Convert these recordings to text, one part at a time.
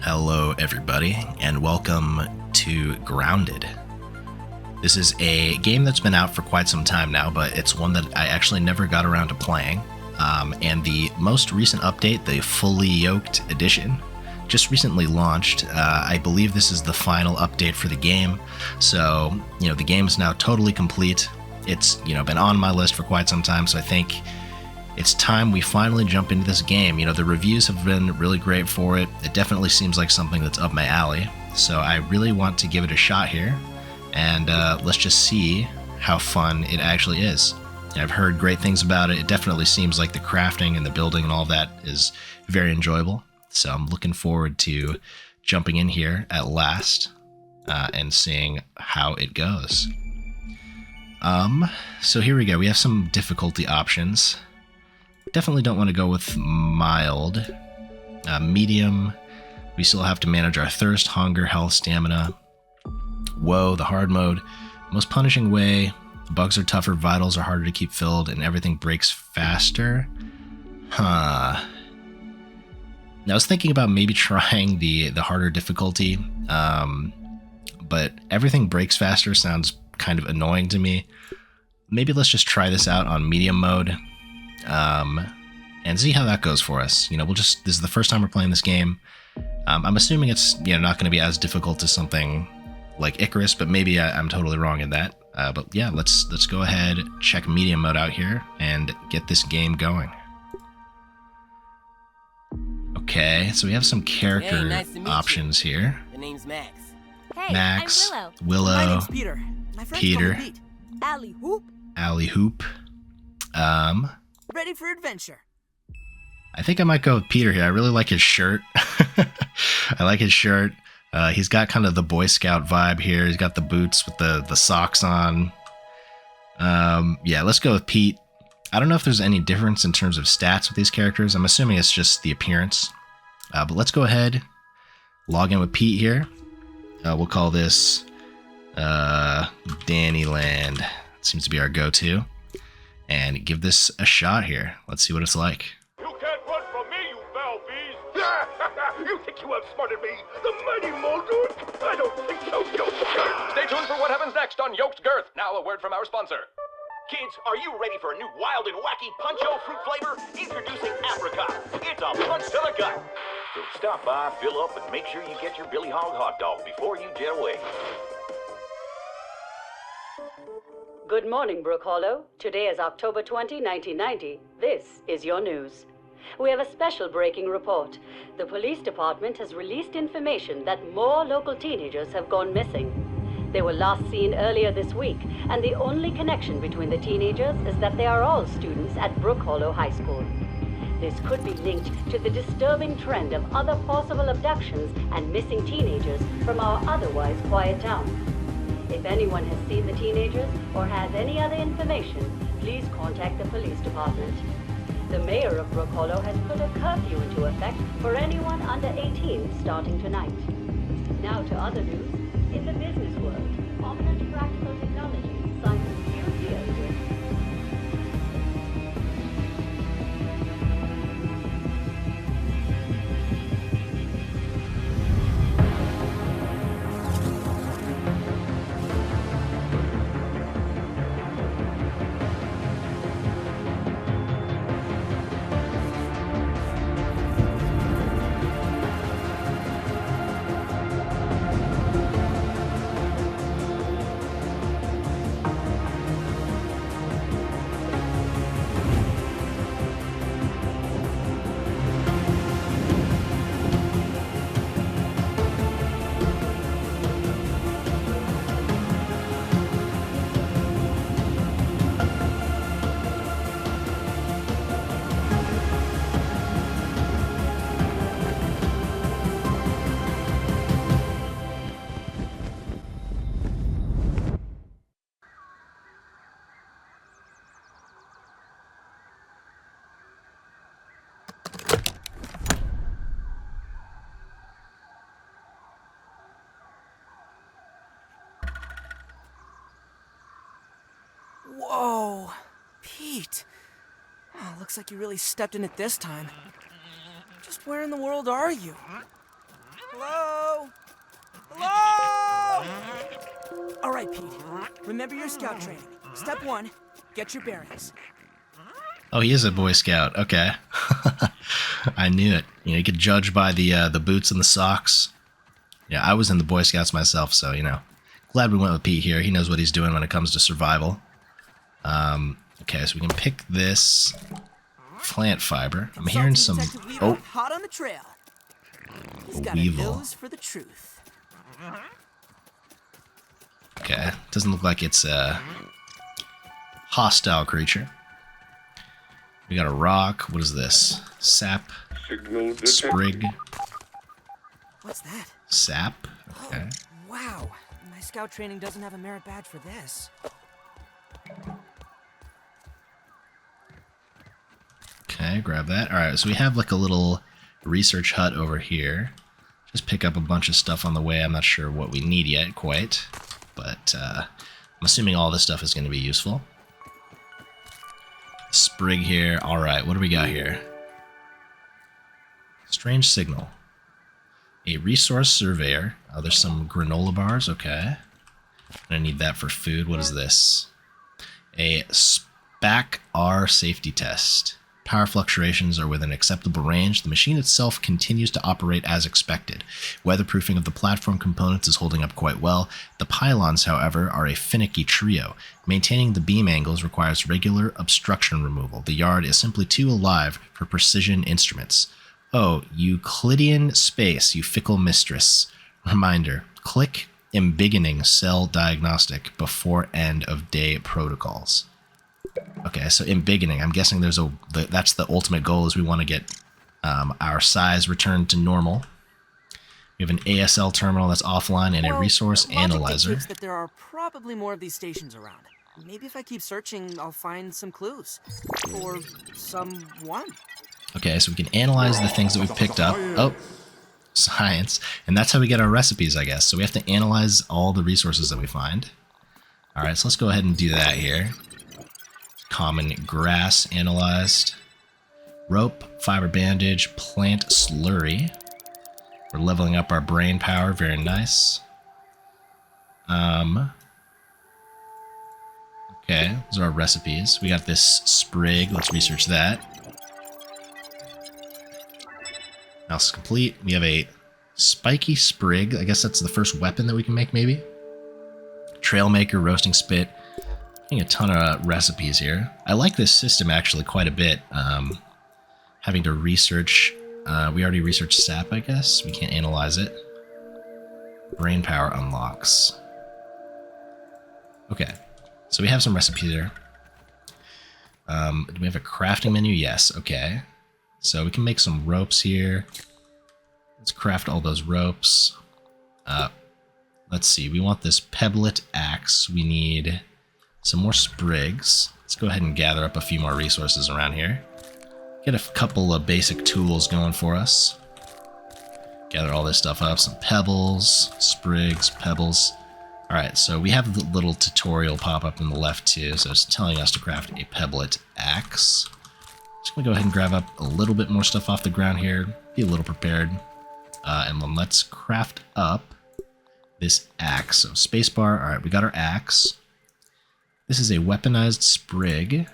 Hello, everybody, and welcome to Grounded. This is a game that's been out for quite some time now, but it's one that I actually never got around to playing. And the most recent update, the fully yoked edition, just recently launched. I believe this is the final update for the game, so the game is now totally complete. It's been on my list for quite some time, so I think it's time we finally jump into this game. The reviews have been really great for it. It definitely seems like something that's up my alley. So I really want to give it a shot here. And let's just see how fun it actually is. I've heard great things about it. It definitely seems like the crafting and the building and all that is very enjoyable. So I'm looking forward to jumping in here at last and seeing how it goes. So here we go. We have some difficulty options. Definitely don't want to go with mild. Medium, we still have to manage our thirst, hunger, health, stamina. Whoa, the hard mode. Most punishing way, bugs are tougher, vitals are harder to keep filled, and everything breaks faster. Now I was thinking about maybe trying the harder difficulty, but everything breaks faster sounds kind of annoying to me. Maybe let's just try this out on medium mode. And see how that goes for us. This is the first time we're playing this game. I'm assuming it's not going to be as difficult as something like Icarus, but maybe I'm totally wrong in that. But yeah, let's go ahead, check medium mode out here, and get this game going. Okay, so we have some character options here. The name's Max. Hey, Max, I'm Willow, My name's Peter. My friends Peter. call me Pete. Alley Hoop. Alley Hoop. Ready for adventure. I think I might go with Peter here. I really like his shirt. I like his shirt. He's got kind of the Boy Scout vibe here. He's got the boots with the socks on. Yeah, let's go with Pete. I don't know if there's any difference in terms of stats with these characters. I'm assuming it's just the appearance. But let's go ahead, log in with Pete here. We'll call this Dannyland. It seems to be our go-to. And give this a shot here. Let's see what it's like. You can't run from me, you foul beast! You think you outsmarted me, the mighty Mulder? I don't think so, Yoked. Stay tuned for what happens next on Yoked Girth. Now a word from our sponsor. Kids, are you ready for a new wild and wacky puncho fruit flavor? Introducing Apricot. It's a punch to the gut. So stop by, fill up, and make sure you get your Billy Hog hot dog before you jet away. Good morning, Brook Hollow. Today is October 20, 1990. This is your news. We have a special breaking report. The police department has released information that more local teenagers have gone missing. They were last seen earlier this week, and the only connection between the teenagers is that they are all students at Brook Hollow High School. This could be linked to the disturbing trend of other possible abductions and missing teenagers from our otherwise quiet town. If anyone has seen the teenagers or has any other information, please contact the police department. The mayor of Brook Hollow has put a curfew into effect for anyone under 18 starting tonight. Now to other news. In the business world, prominent practical technologies sign huge deals with Whoa, Pete. Oh, looks like you really stepped in it this time. Just where in the world are you? Hello? Hello? All right, Pete. Remember your scout training. Step 1, get your bearings. Oh, he is a Boy Scout. Okay. I knew it. You could judge by the boots and the socks. Yeah, I was in the Boy Scouts myself, so, glad we went with Pete here. He knows what he's doing when it comes to survival. Okay, so we can pick this plant fiber. I'm hearing some... Detective Weaver, Oh, hot on the trail. He's got weevil. a nose for the truth. Okay, doesn't look like it's a hostile creature. We got a rock. What is this? Sap. Sprig. What's that? Sap. Okay. Wow. My scout training doesn't have a merit badge for this. Okay, grab that. Alright, so we have like a little research hut over here. Just pick up a bunch of stuff on the way. I'm not sure what we need yet quite, but I'm assuming all this stuff is going to be useful. Sprig here. Alright, what do we got here? Strange signal. A resource surveyor. Oh, there's some granola bars. Okay. I'm going to need that for food. What is this? A SPAC R safety test. Power fluctuations are within acceptable range. The machine itself continues to operate as expected. Weatherproofing of the platform components is holding up quite well. The pylons, however, are a finicky trio. Maintaining the beam angles requires regular obstruction removal. The yard is simply too alive for precision instruments. Oh, Euclidean space, you fickle mistress. Reminder, click embiggening cell diagnostic before end of day protocols. Okay, so embiggening, I'm guessing that's the ultimate goal, is we want to get our size returned to normal. We have an ASL terminal that's offline and a resource analyzer. Logic dictates that there are probably more of these stations around. Maybe if I keep searching, I'll find some clues. Or someone. Okay, so we can analyze the things that we've picked up. Oh, science. And that's how we get our recipes, I guess. So we have to analyze all the resources that we find. Alright, so let's go ahead and do that here. Common grass analyzed. Rope, fiber bandage, plant slurry. We're leveling up our brain power, very nice. Okay, those are our recipes. We got this sprig, let's research that. Mouse complete. We have a spiky sprig. I guess that's the first weapon that we can make, maybe. Trail maker, roasting spit. Getting a ton of recipes here. I like this system actually quite a bit. Having to research. We already researched sap, I guess. We can't analyze it. Brain power unlocks. Okay, so we have some recipes here. Do we have a crafting menu? Yes. Okay. So we can make some ropes here. Let's craft all those ropes. Let's see. We want this pebblet axe. We need some more sprigs. Let's go ahead and gather up a few more resources around here. Get a couple of basic tools going for us. Gather all this stuff up. Some pebbles, sprigs, pebbles. Alright, so we have the little tutorial pop up on the left too. So it's telling us to craft a pebblet axe. Just gonna go ahead and grab up a little bit more stuff off the ground here. Be a little prepared. And then let's craft up this axe. So spacebar. Alright, we got our axe. This is a weaponized sprig.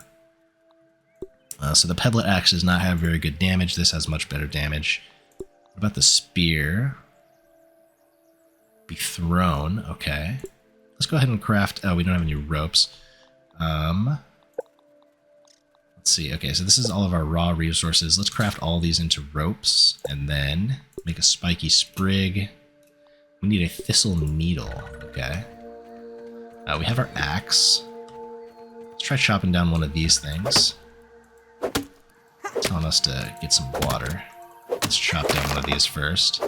So the pebblet axe does not have very good damage. This has much better damage. What about the spear? Be thrown. Okay. Let's go ahead and craft... Oh, we don't have any ropes. Let's see. Okay, so this is all of our raw resources. Let's craft all these into ropes. And then make a spiky sprig. We need a thistle needle. Okay. We have our axe. Let's try chopping down one of these things. Telling us to get some water. Let's chop down one of these first.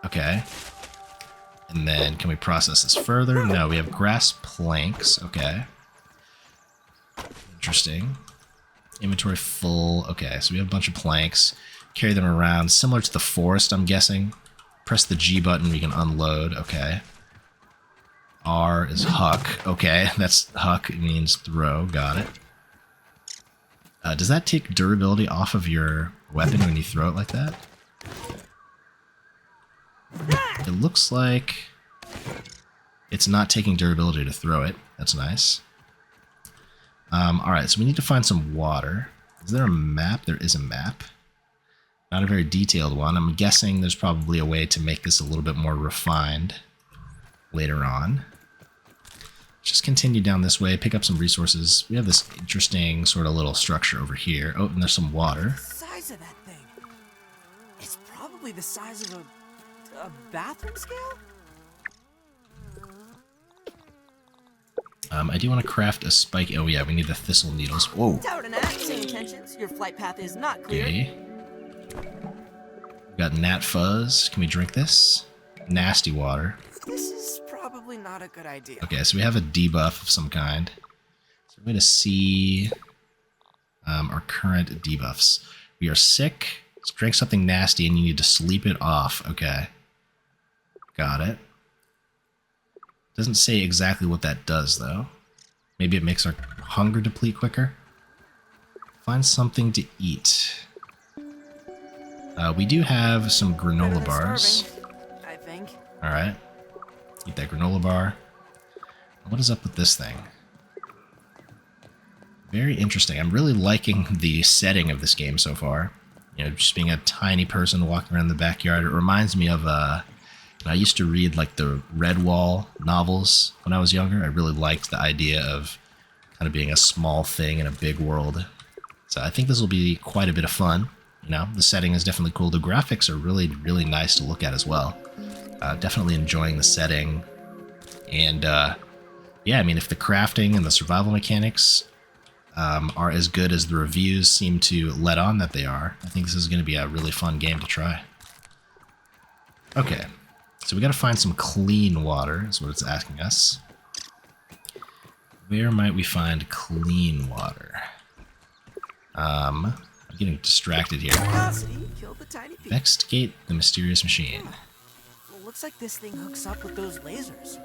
Okay. And then can we process this further? No, we have grass planks. Okay. Interesting. Inventory full. Okay, so we have a bunch of planks. Carry them around. Similar to the forest, I'm guessing. Press the G button, we can unload. Okay. R is huck. Okay, that's huck. It means throw. Got it. Does that take durability off of your weapon when you throw it like that? it looks like it's not taking durability to throw it. That's nice. Alright, so we need to find some water. Is there a map? There is a map. Not a very detailed one. I'm guessing there's probably a way to make this a little bit more refined later on. Just continue down this way, pick up some resources. We have this interesting sort of little structure over here. Oh, and there's some water. The size of that thing. It's probably the size of a bathroom scale? I do want to craft a spike. Oh yeah, we need the thistle needles. Whoa. Tower to Nat, same intentions. Your flight path is not clear. Okay. We've got gnat fuzz. Can we drink this? Nasty water. This is probably not a good idea. Okay, so we have a debuff of some kind. So we're going to see our current debuffs. We are sick. Let's drink something nasty and you need to sleep it off. Okay. Got it. Doesn't say exactly what that does, though. Maybe it makes our hunger deplete quicker. Find something to eat. We do have some granola bars. Starving, I think. Alright. Eat that granola bar. What is up with this thing? Very interesting. I'm really liking the setting of this game so far. You know, just being a tiny person walking around the backyard. It reminds me of I used to read like the Redwall novels when I was younger. I really liked the idea of kind of being a small thing in a big world. So I think this will be quite a bit of fun. You know, the setting is definitely cool. The graphics are really, really nice to look at as well. Definitely enjoying the setting. And yeah, I mean, if the crafting and the survival mechanics are as good as the reviews seem to let on that they are, I think this is going to be a really fun game to try. Okay. So we got to find some clean water, is what it's asking us. Where might we find clean water? I'm getting distracted here. Curiosity killed the tiny pea. Investigate the mysterious machine. Well, looks like this thing hooks up with those lasers.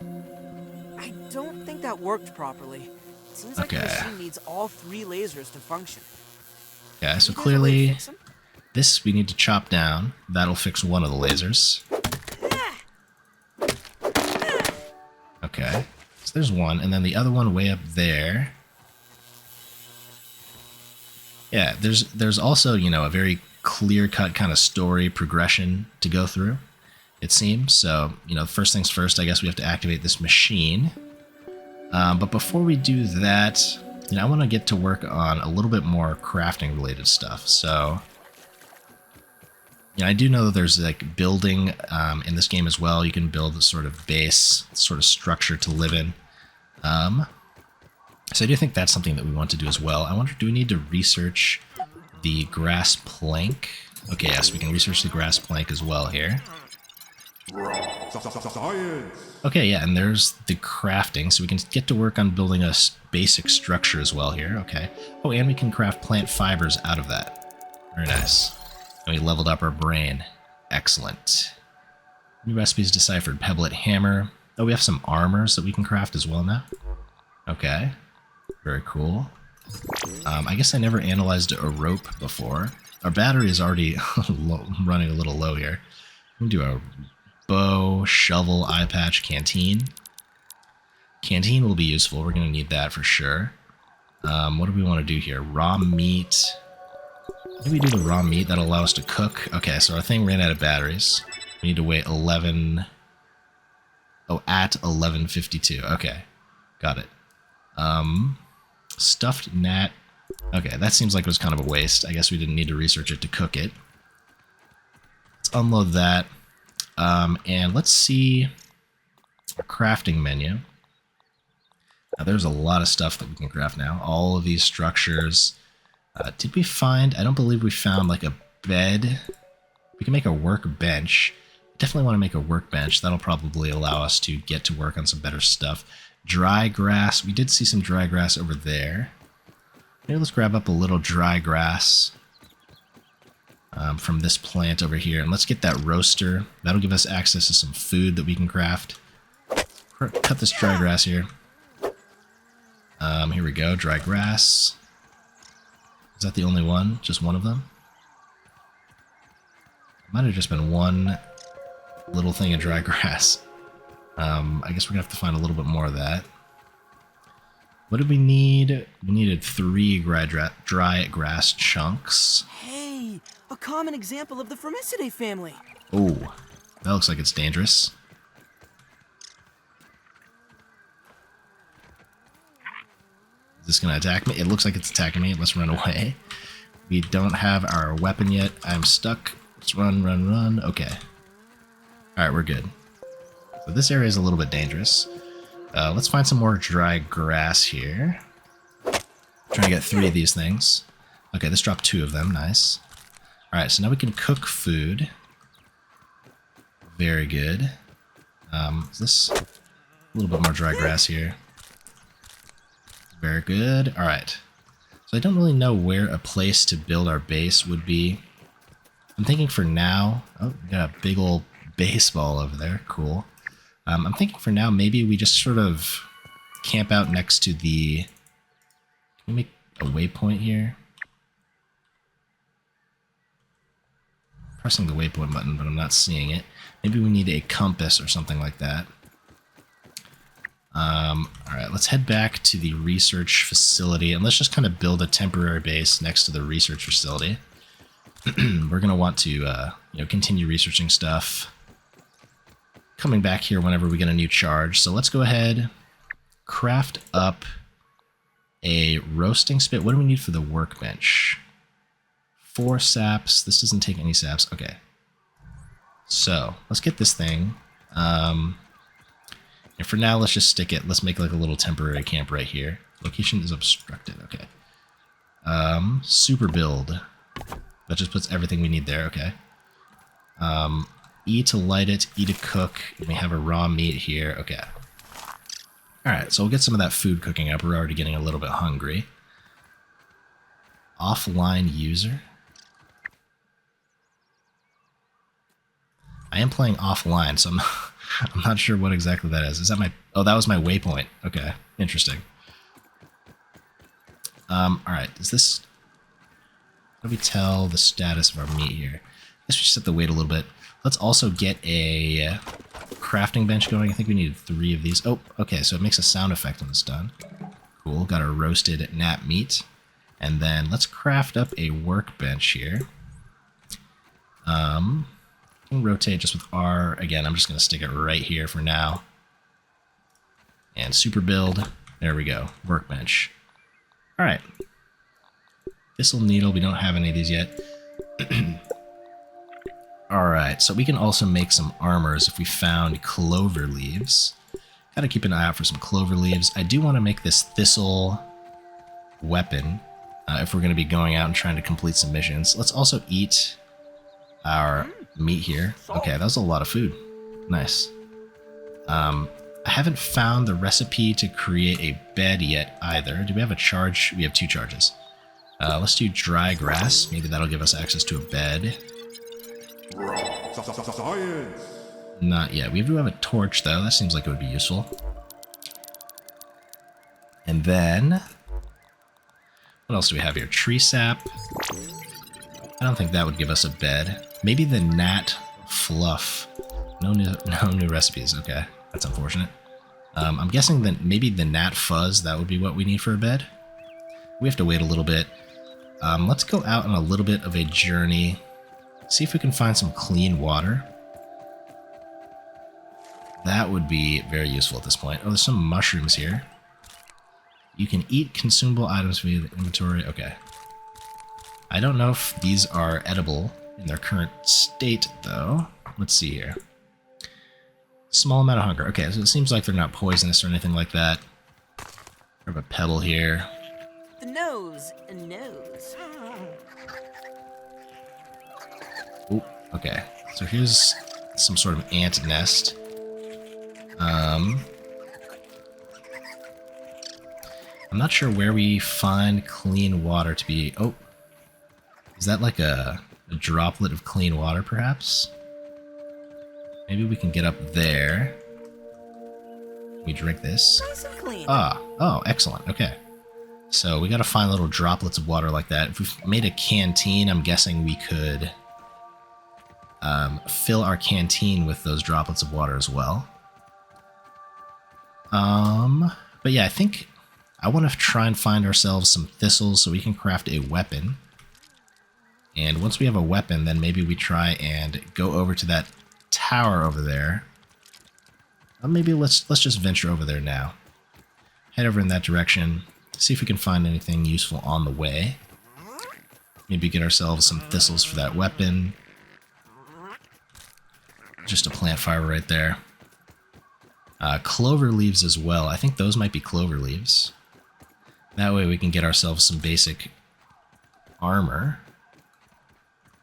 I don't think that worked properly. It seems like the Okay. machine needs all 3 lasers to function. Yeah, so You guys have a way to clearly fix 'em? this we need to chop down. That'll fix one of the lasers. Okay, so there's one, and then the other one way up there. Yeah, there's also, you know, a very clear-cut kind of story progression to go through, it seems. So, you know, first things first, I guess we have to activate this machine. But before we do that, you know, I want to get to work on a little bit more crafting-related stuff. So, you know, I do know that there's like building in this game as well. You can build a sort of base, sort of structure to live in. So I do think that's something that we want to do as well. I wonder, do we need to research the grass plank? Okay, yes, we can research the grass plank as well here. Okay, yeah, and there's the crafting, so we can get to work on building a basic structure as well here. Okay. Oh, and we can craft plant fibers out of that. Very nice. And we leveled up our brain. Excellent. New recipes deciphered. Pebblet hammer. Oh, we have some armors that we can craft as well now. Okay. Very cool. I guess I never analyzed a rope before. Our battery is already running a little low here. We can do a bow, shovel, eye patch, canteen. Canteen will be useful. We're going to need that for sure. What do we want to do here? Raw meat. Maybe we do the raw meat. That'll allow us to cook. Okay, so our thing ran out of batteries. We need to wait 11... Oh, at 11:52. Okay, got it. Stuffed gnat. Okay, that seems like it was kind of a waste. I guess we didn't need to research it to cook it. Let's unload that. And let's see our crafting menu. Now, there's a lot of stuff that we can craft now. All of these structures. Did we find... I don't believe we found like a bed. We can make a workbench. Definitely want to make a workbench. That'll probably allow us to get to work on some better stuff. Dry grass. We did see some dry grass over there. Maybe let's grab up a little dry grass from this plant over here. And let's get that roaster. That'll give us access to some food that we can craft. Cut this dry grass here. Here we go. Dry grass. Is that the only one? Just one of them? Might have just been one. little thing of dry grass. I guess we're gonna have to find a little bit more of that. What did we need? We needed 3 dry grass chunks. Hey, a common example of the Formicidae family. Oh, that looks like it's dangerous. Is this gonna attack me? It looks like it's attacking me. Let's run away. We don't have our weapon yet. I'm stuck. Let's run, run, run. Okay. Alright, we're good. So this area is a little bit dangerous. Let's find some more dry grass here. Trying to get 3 of these things. Okay, this dropped 2 of them. Nice. Alright, so now we can cook food. Very good. Is this a little bit more dry grass here? Very good. Alright. So I don't really know where a place to build our base would be. I'm thinking for now... Oh, we got a big old baseball over there. Cool. I'm thinking for now maybe we just sort of camp out next to the... Can we make a waypoint here? Pressing the waypoint button, but I'm not seeing it. Maybe we need a compass or something like that. Alright, let's head back to the research facility, and let's just kind of build a temporary base next to the research facility. We're going to want to, continue researching stuff. Coming back here whenever we get a new charge. So let's go ahead, craft up a roasting spit. What do we need for the workbench? 4 saps. This doesn't take any saps. Okay. So let's get this thing. And for now, let's just stick it. Let's make like a little temporary camp right here. Location is obstructed. Okay. Super build. That just puts everything we need there. Okay. E to light it, E to cook, and we have a raw meat here. Okay. Alright, so we'll get some of that food cooking up. We're already getting a little bit hungry. Offline user. I am playing offline, so I'm not sure what exactly that is. Is that my... Oh, that was my waypoint. Okay, interesting. Alright, is this... How do we tell the status of our meat here? I guess we just have to wait a little bit. Let's also get a crafting bench going. I think we needed 3 of these. Oh, okay, so it makes a sound effect when it's done. Cool, got our roasted gnat meat. And then let's craft up a workbench here. Rotate just with R. Again, I'm just going to stick it right here for now. And super build. There we go. Workbench. Alright. Thistle needle. We don't have any of these yet. Alright, so we can also make some armors if we found clover leaves. Gotta keep an eye out for some clover leaves. I do want to make this thistle weapon if we're going to be going out and trying to complete some missions. Let's also eat our meat here. Okay, that was a lot of food. Nice. I haven't found the recipe to create a bed yet either. Do we have a charge? We have 2 charges. Let's do dry grass. Maybe that'll give us access to a bed. Science. Not yet. We do have a torch, though. That seems like it would be useful. And then... What else do we have here? Tree sap. I don't think that would give us a bed. Maybe the gnat fluff. No new recipes. Okay, that's unfortunate. I'm guessing that maybe the gnat fuzz, that would be what we need for a bed. We have to wait a little bit. Let's go out on a little bit of a journey. See if we can find some clean water. That would be very useful at this point. Oh, there's some mushrooms here. You can eat consumable items via the inventory. Okay. I don't know if these are edible in their current state, though. Let's see here. Small amount of hunger. Okay, so it seems like they're not poisonous or anything like that. I have a pebble here. The nose, a nose. Ooh, okay. So here's some sort of ant nest. I'm not sure where we find clean water to be... Oh, is that like a droplet of clean water, perhaps? Maybe we can get up there. Can we drink this? Nice and clean. Oh, excellent. Okay. So we gotta find little droplets of water like that. If we've made a canteen, I'm guessing we could fill our canteen with those droplets of water as well. But yeah, I think I want to try and find ourselves some thistles so we can craft a weapon. And once we have a weapon, then maybe we try and go over to that tower over there. Or maybe let's just venture over there now. Head over in that direction, see if we can find anything useful on the way. Maybe get ourselves some thistles for that weapon. Just a plant fire right there. Clover leaves as well. I think those might be clover leaves. That way we can get ourselves some basic armor.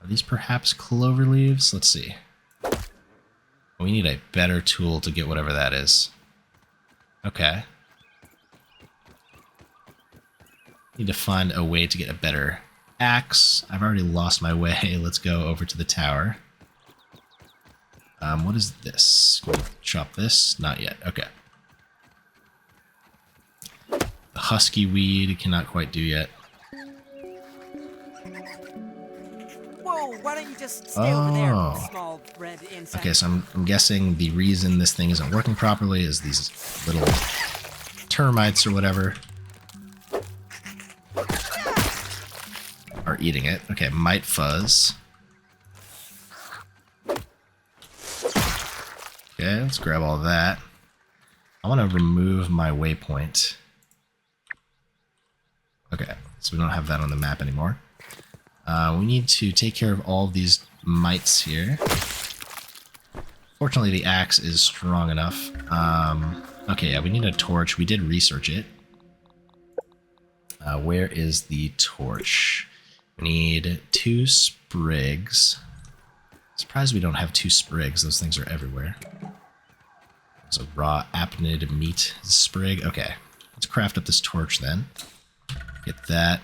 Are these perhaps clover leaves? Let's see. We need a better tool to get whatever that is. Okay. Need to find a way to get a better axe. I've already lost my way. Let's go over to the tower. What is this? Can we chop this? Not yet. Okay. The husky weed cannot quite do yet. Whoa, why don't you just stay over there, small red insect? Okay, so I'm guessing the reason this thing isn't working properly is these little termites or whatever are eating it. Okay, mite fuzz. Okay, let's grab all that. I want to remove my waypoint. Okay, so we don't have that on the map anymore. We need to take care of all of these mites here. Fortunately, the axe is strong enough. Okay, yeah, we need a torch. We did research it. Where is the torch? We need 2 sprigs. Surprised we don't have 2 sprigs. Those things are everywhere. So raw apnid meat sprig. Okay, let's craft up this torch then. Get that.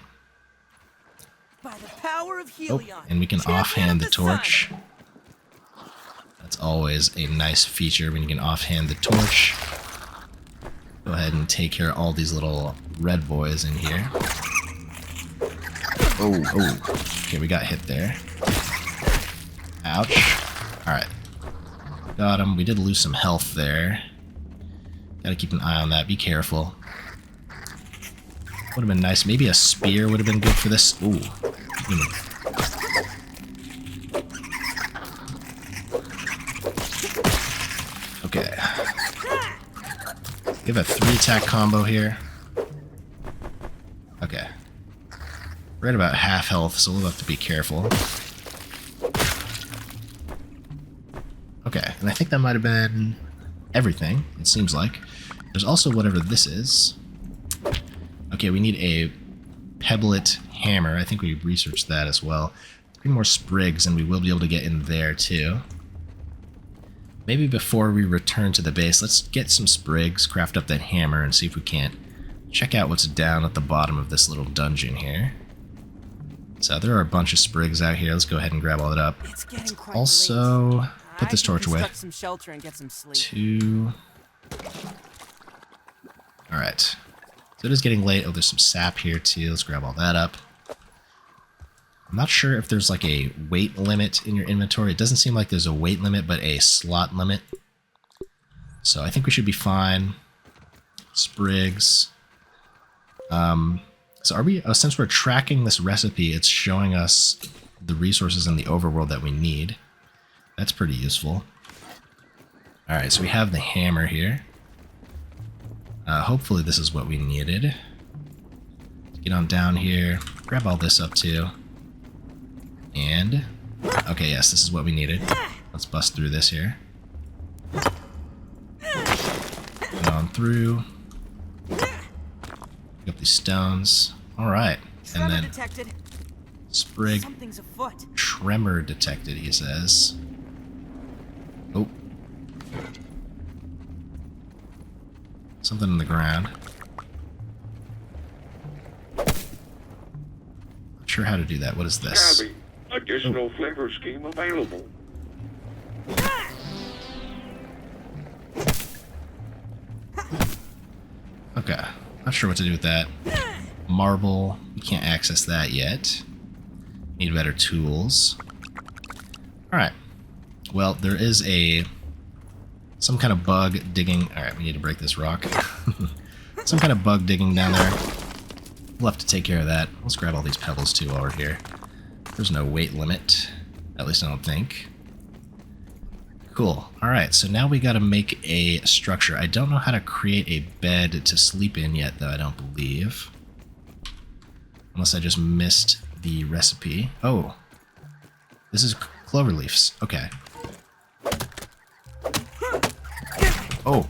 By the power of Helion, and we can champion offhand of the torch. That's always a nice feature when you can offhand the torch. Go ahead and take care of all these little red boys in here. Oh. Okay, we got hit there. Ouch. Alright. Got him. We did lose some health there. Gotta keep an eye on that. Be careful. Would have been nice. Maybe a spear would have been good for this. Ooh. Okay. We have a 3-attack combo here. Okay. We're at about half health, so we'll have to be careful. Okay, and I think that might have been everything, it seems like. There's also whatever this is. Okay, we need a pebblet hammer. I think we researched that as well. 3 more sprigs, and we will be able to get in there too. Maybe before we return to the base, let's get some sprigs, craft up that hammer, and see if we can't check out what's down at the bottom of this little dungeon here. So there are a bunch of sprigs out here. Let's go ahead and grab all that up. Let's also put this torch away. Some shelter and get some sleep. 2. Alright. So it is getting late. Oh, there's some sap here too. Let's grab all that up. I'm not sure if there's like a weight limit in your inventory. It doesn't seem like there's a weight limit, but a slot limit. So I think we should be fine. Sprigs. So are we, since we're tracking this recipe, it's showing us the resources in the overworld that we need. That's pretty useful. Alright, so we have the hammer here. Hopefully this is what we needed. Get on down here, grab all this up too. And, okay, yes, this is what we needed. Let's bust through this here. Get on through. Pick up these stones. Alright, and then detected. sprig. Something's afoot. Tremor detected, he says. Oh. Something in the ground. Not sure how to do that. What is this? Gabby, additional flavor scheme available. Okay. Not sure what to do with that. Marble. We can't access that yet. Need better tools. Alright. Well, there is some kind of bug digging. Alright, we need to break this rock. Some kind of bug digging down there. We'll have to take care of that. Let's grab all these pebbles too while we're here. There's no weight limit. At least I don't think. Cool. Alright, so now we gotta make a structure. I don't know how to create a bed to sleep in yet, though, I don't believe. Unless I just missed the recipe. Oh. This is clover leaves. Okay. Oh.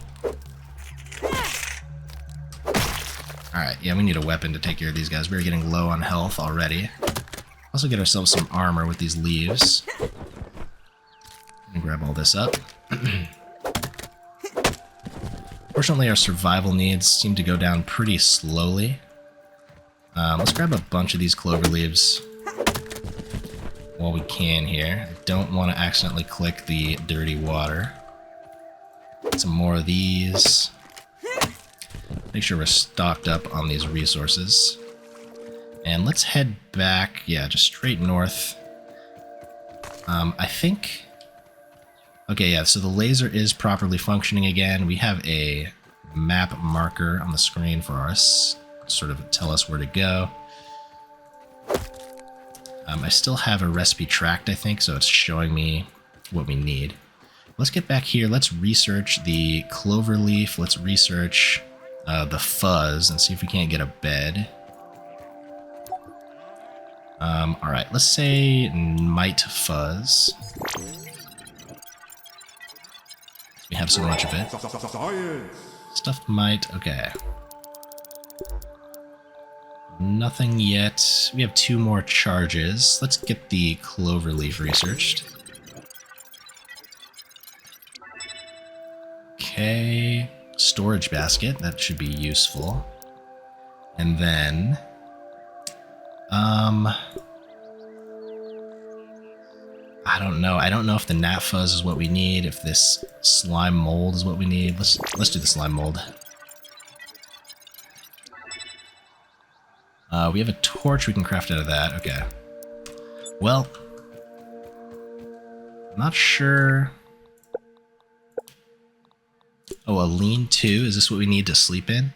Alright, yeah, we need a weapon to take care of these guys. We're getting low on health already. Also get ourselves some armor with these leaves. And grab all this up. Fortunately, our survival needs seem to go down pretty slowly. Let's grab a bunch of these clover leaves while we can here. I don't want to accidentally click the dirty water. Some more of these. Make sure we're stocked up on these resources. And let's head back, yeah, just straight north. I think... Okay, yeah, so the laser is properly functioning again. We have a map marker on the screen for us, sort of tell us where to go. I still have a recipe tracked, I think, so it's showing me what we need. Let's get back here. Let's research the clover leaf. Let's research the fuzz and see if we can't get a bed. Alright, let's say might fuzz. We have so much of it. Stuffed might, okay. Nothing yet. We have 2 more charges. Let's get the clover leaf researched. Okay. Storage basket. That should be useful. And then... I don't know. I don't know if the gnat fuzz is what we need, if this slime mold is what we need. Let's do the slime mold. We have a torch we can craft out of that. Okay. Well, I'm not sure. Oh, a lean-to. Is this what we need to sleep in?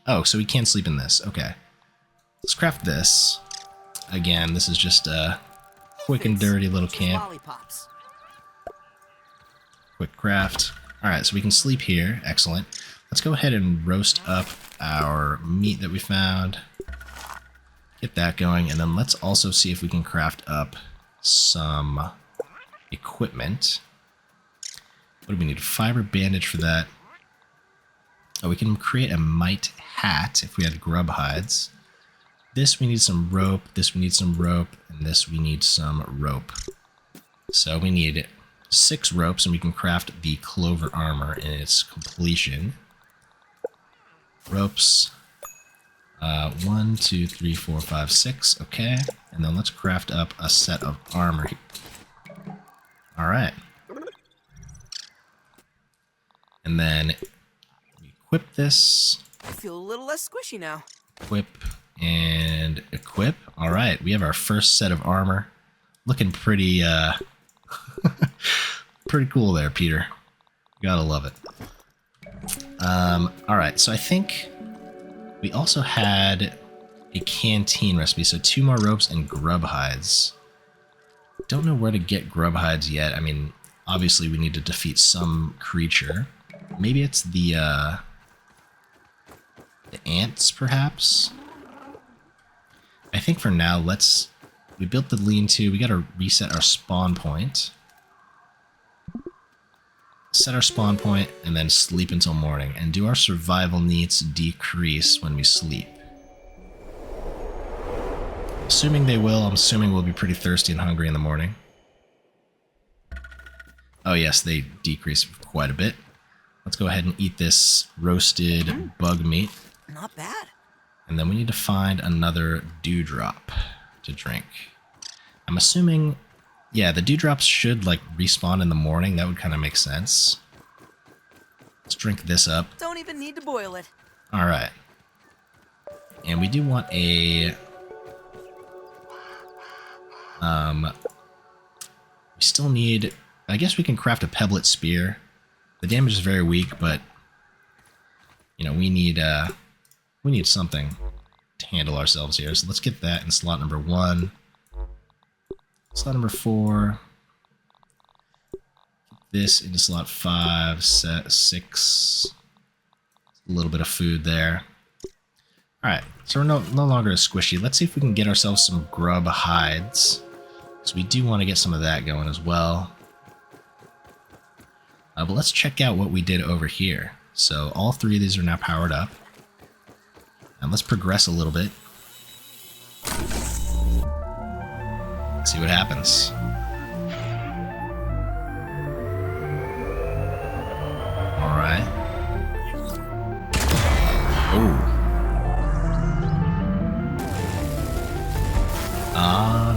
Oh, so we can't sleep in this. Okay. Let's craft this. Again, this is just a quick and dirty little camp. Lollipops. Quick craft. Alright, so we can sleep here. Excellent. Let's go ahead and roast up our meat that we found. Get that going, and then let's also see if we can craft up some equipment. What do we need? Fiber bandage for that. Oh, we can create a mite hat if we had grub hides. This we need some rope, this we need some rope, and this we need some rope. So we need 6 ropes, and we can craft the clover armor in its completion. Ropes. 1, 2, 3, 4, 5, 6. Okay. And then let's craft up a set of armor. Alright. And then we equip this. I feel a little less squishy now. Equip and equip. Alright, we have our first set of armor. Looking pretty, pretty cool there, Peter. Gotta love it. Alright, so I think we also had a canteen recipe, so 2 more ropes and grub hides. Don't know where to get grub hides yet. I mean, obviously we need to defeat some creature. Maybe it's the ants, perhaps? I think for now, we built the lean-to, we gotta reset our spawn point. Set our spawn point, and then sleep until morning. And do our survival needs decrease when we sleep? Assuming they will, I'm assuming we'll be pretty thirsty and hungry in the morning. Oh yes, they decrease quite a bit. Let's go ahead and eat this roasted bug meat. Not bad. And then we need to find another dewdrop to drink. I'm assuming... Yeah, the dewdrops should, like, respawn in the morning. That would kind of make sense. Let's drink this up. Don't even need to boil it. Alright. And we do want a... we still need I guess we can craft a pebblet spear. The damage is very weak, but you know, we need something to handle ourselves here. So let's get that in slot number 1. Slot number 4. This into slot 5, set 6. A little bit of food there. Alright, so we're no longer a squishy. Let's see if we can get ourselves some grub hides. So we do want to get some of that going as well. But let's check out what we did over here. So all 3 of these are now powered up. And let's progress a little bit. See what happens. Alright. Oh.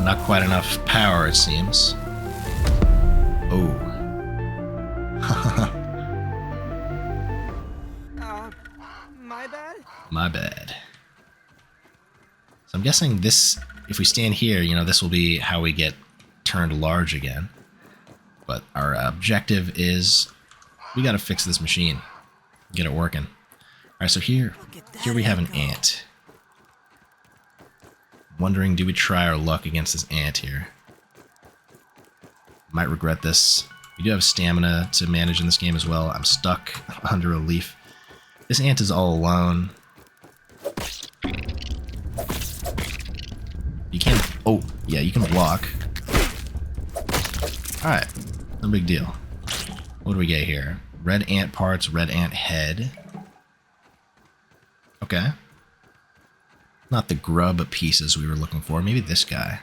Not quite enough power, it seems. Oh. My bad? My bad. So I'm guessing this, if we stand here, you know, this will be how we get turned large again. But our objective is, we gotta fix this machine. Get it working. Alright, so here we have an ant. Wondering, do we try our luck against this ant here? Might regret this. We do have stamina to manage in this game as well. I'm stuck under a leaf. This ant is all alone. You can't... Oh, yeah, you can block. Alright, no big deal. What do we get here? Red ant parts, red ant head. Okay. Not the grub pieces we were looking for. Maybe this guy.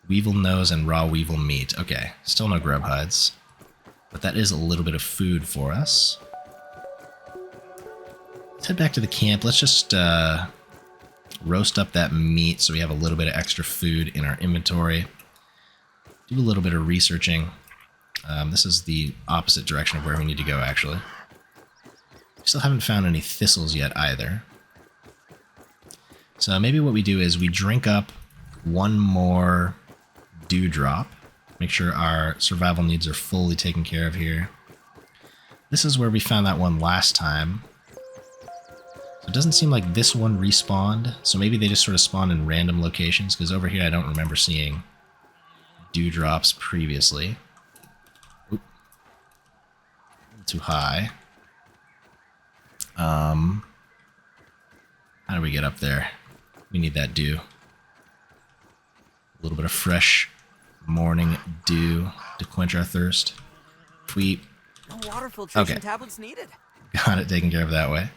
Weevil nose and raw weevil meat. Okay, still no grub hides. But that is a little bit of food for us. Let's head back to the camp. Let's just roast up that meat so we have a little bit of extra food in our inventory. Do a little bit of researching. This is the opposite direction of where we need to go, actually. We still haven't found any thistles yet either. So maybe what we do is we drink up one more dewdrop. Make sure our survival needs are fully taken care of here. This is where we found that one last time. So it doesn't seem like this one respawned, so maybe they just sort of spawned in random locations, because over here I don't remember seeing dewdrops previously. Oop. Too high. How do we get up there? We need that dew. A little bit of fresh morning dew to quench our thirst. Tweet. No water filtration Okay. tablets needed. Got it taken care of that way.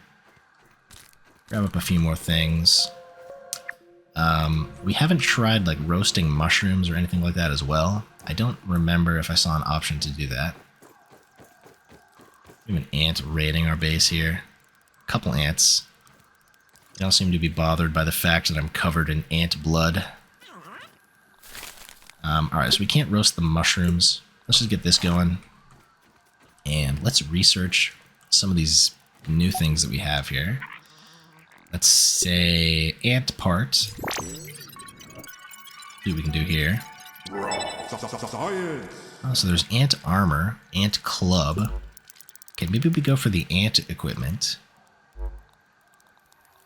Grab up a few more things. We haven't tried like roasting mushrooms or anything like that as well. I don't remember if I saw an option to do that. We have an ant raiding our base here. A couple ants. They don't seem to be bothered by the fact that I'm covered in ant blood. Alright, so we can't roast the mushrooms. Let's just get this going. And let's research some of these new things that we have here. Let's say ant part. See what we can do here. Oh, so there's ant armor, ant club. Okay, maybe we go for the ant equipment.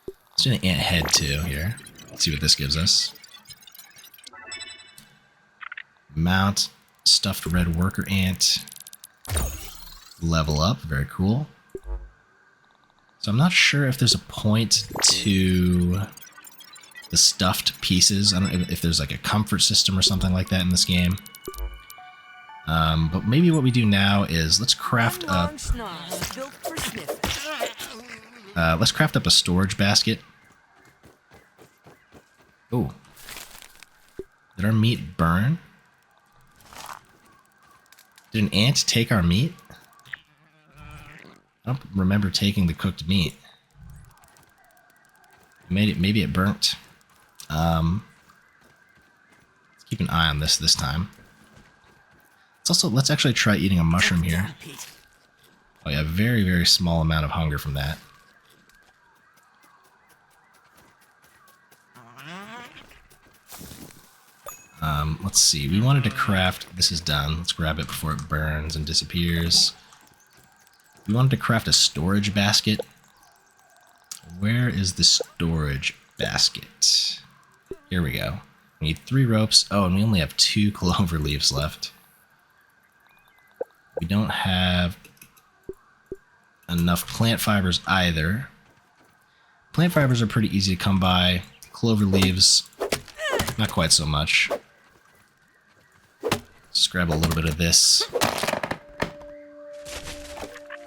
Let's do an ant head too here. Let's see what this gives us. Mount, stuffed red worker ant. Level up, very cool. So I'm not sure if there's a point to the stuffed pieces. I don't know if there's like a comfort system or something like that in this game. But maybe what we do now is let's craft up. Let's craft up a storage basket. Oh, did our meat burn? Did an ant take our meat? I don't remember taking the cooked meat. Maybe it burnt. Let's keep an eye on this time. Let's actually try eating a mushroom here. Oh yeah, very, very small amount of hunger from that. Let's see. We wanted to craft... This is done. Let's grab it before it burns and disappears. We wanted to craft a storage basket. Where is the storage basket? Here we go. We need 3 ropes. Oh, and we only have 2 clover leaves left. We don't have enough plant fibers either. Plant fibers are pretty easy to come by. Clover leaves, not quite so much. Let's grab a little bit of this.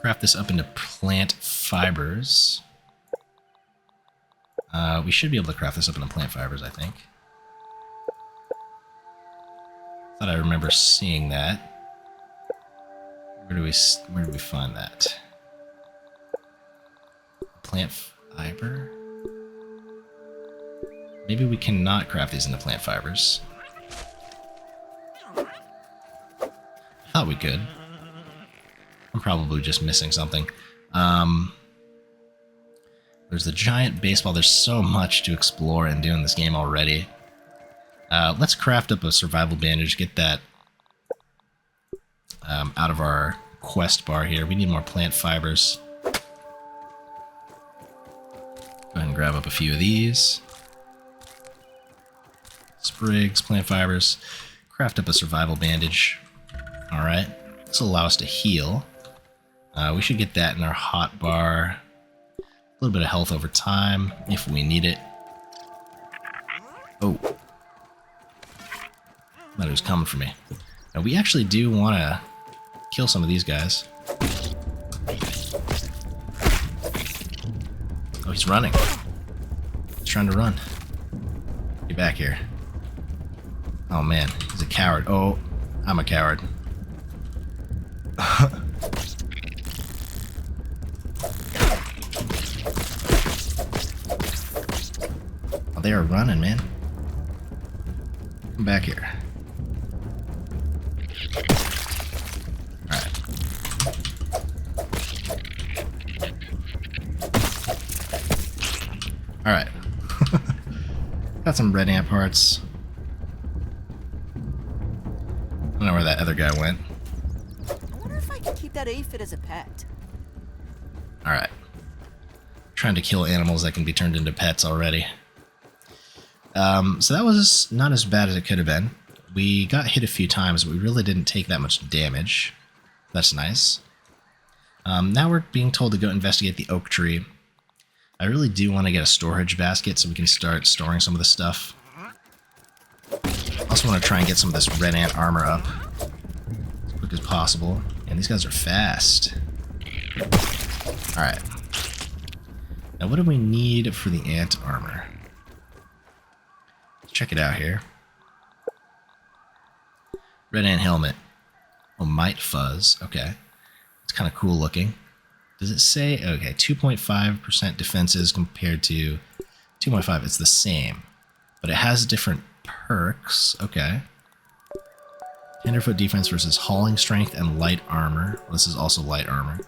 Craft this up into plant fibers. We should be able to craft this up into plant fibers, I think. Thought I remember seeing that. Where do we find that? Plant fiber? Maybe we cannot craft these into plant fibers. Thought we could. I'm probably just missing something. There's the giant baseball. There's so much to explore and do in this game already. Let's craft up a survival bandage, get that out of our quest bar here. We need more plant fibers. Go ahead and grab up a few of these. Sprigs, plant fibers. Craft up a survival bandage. Alright. This will allow us to heal. We should get that in our hot bar. A little bit of health over time, if we need it. Oh. Thought he was coming for me. Now, we actually do want to kill some of these guys. Oh, he's running. He's trying to run. Get back here. Oh man, he's a coward. Oh, I'm a coward. Oh, they are running, man. Come back here. Alright. Alright. Got some red ant parts. I don't know where that other guy went. I wonder if I can keep that aphid as a pet. Alright. Trying to kill animals that can be turned into pets already. So that was not as bad as it could have been. We got hit a few times, but we really didn't take that much damage. That's nice. Now we're being told to go investigate the oak tree. I really do want to get a storage basket so we can start storing some of the stuff. Also want to try and get some of this red ant armor up as quick as possible. And these guys are fast. Alright. Now what do we need for the ant armor? Let's check it out here. Red ant helmet. Oh, mite fuzz. Okay. It's kind of cool looking. Does it say? Okay, 2.5% defenses compared to 2.5. It's the same. But it has different perks. Okay. Tenderfoot defense versus hauling strength and light armor. This is also light armor.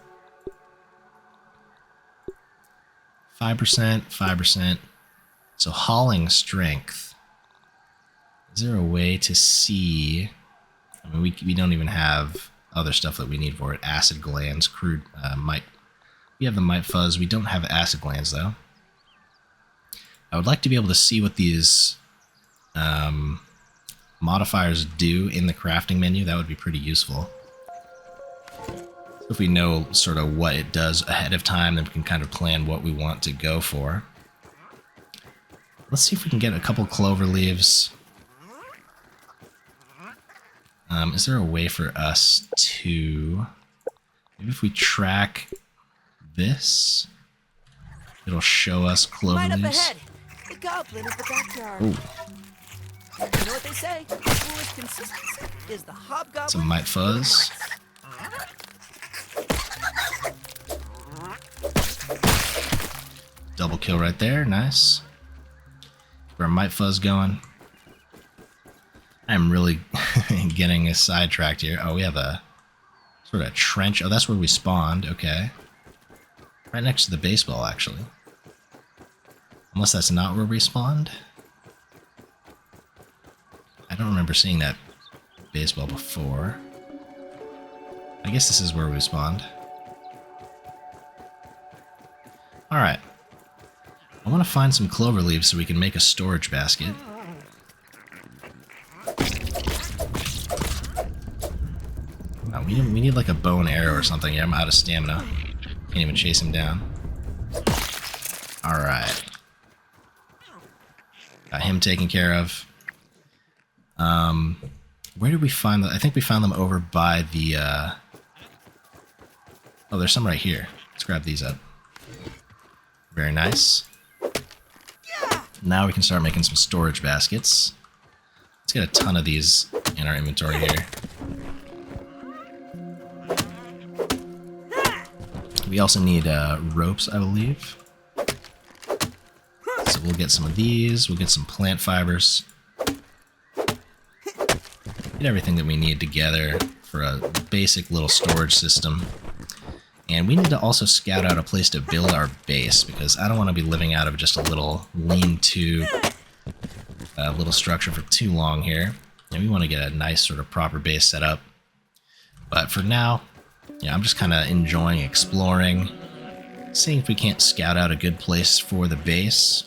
5%, 5%. So hauling strength. Is there a way to see? I mean, we don't even have other stuff that we need for it. Acid glands, crude mite. We have the mite fuzz. We don't have acid glands though. I would like to be able to see what these modifiers do in the crafting menu. That would be pretty useful. If we know sort of what it does ahead of time, then we can kind of plan what we want to go for. Let's see if we can get a couple clover leaves. Is there a way for us to... Maybe if we track this, it'll show us clover Right up leaves. ahead. The goblin of the backyard. Ooh, You know what they say? Foolish consistency is the hobgoblin. some mite fuzz. Double kill right there, nice. Keep our mite fuzz going. I'm really getting sidetracked here. Oh, we have a sort of trench. Oh, that's where we spawned. Okay. Right next to the baseball, actually. Unless that's not where we spawned. I don't remember seeing that baseball before. I guess this is where we spawned. Alright. I want to find some clover leaves so we can make a storage basket. We need like a bow and arrow or something. Yeah, I'm out of stamina. Can't even chase him down. Alright. Got him taken care of. Where did we find them? I think we found them over by the, Oh, there's some right here. Let's grab these up. Very nice. Now we can start making some storage baskets. Let's get a ton of these in our inventory here. We also need ropes, I believe. So we'll get some of these. We'll get some plant fibers. Get everything that we need together for a basic little storage system. And we need to also scout out a place to build our base, because I don't want to be living out of just a little lean-to little structure for too long here. And we want to get a nice sort of proper base set up. But for now, yeah, I'm just kind of enjoying exploring, seeing if we can't scout out a good place for the base.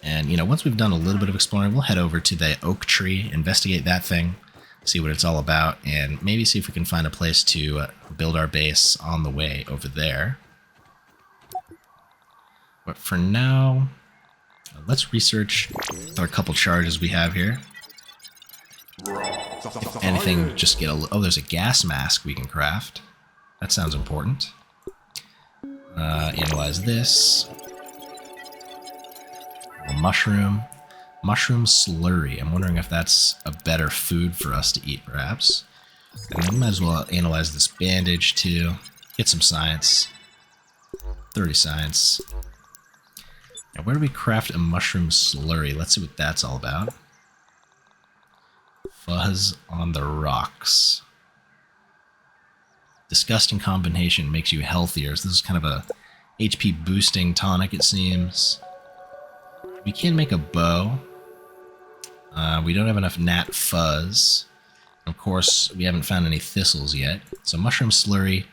And, you know, once we've done a little bit of exploring, we'll head over to the oak tree, investigate that thing, see what it's all about, and maybe see if we can find a place to build our base on the way over there. But for now, let's research our couple charges we have here. If anything, just get a... Oh, there's a gas mask we can craft. That sounds important. Analyze this. A mushroom. Mushroom slurry. I'm wondering if that's a better food for us to eat, perhaps. And we might as well analyze this bandage, too. Get some science. 30 science. Now, where do we craft a mushroom slurry? Let's see what that's all about. Fuzz on the rocks. Disgusting combination makes you healthier. So this is kind of a HP boosting tonic, it seems. We can make a bow. We don't have enough gnat fuzz. Of course, we haven't found any thistles yet. So mushroom slurry.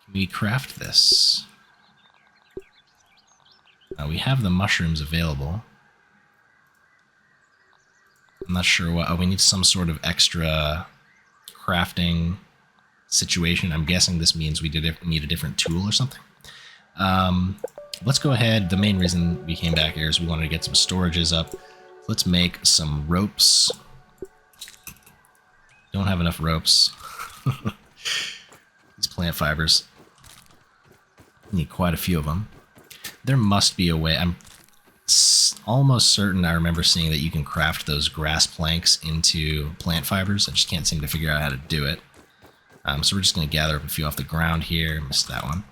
Can we craft this? We have the mushrooms available. I'm not sure what... Oh, we need some sort of extra crafting situation. I'm guessing this means we need a different tool or something. Let's go ahead. The main reason we came back here is we wanted to get some storages up. Let's make some ropes. Don't have enough ropes. These plant fibers. Need quite a few of them. There must be a way. I'm almost certain I remember seeing that you can craft those grass planks into plant fibers. I just can't seem to figure out how to do it. So we're just going to gather up a few off the ground here. Missed that one.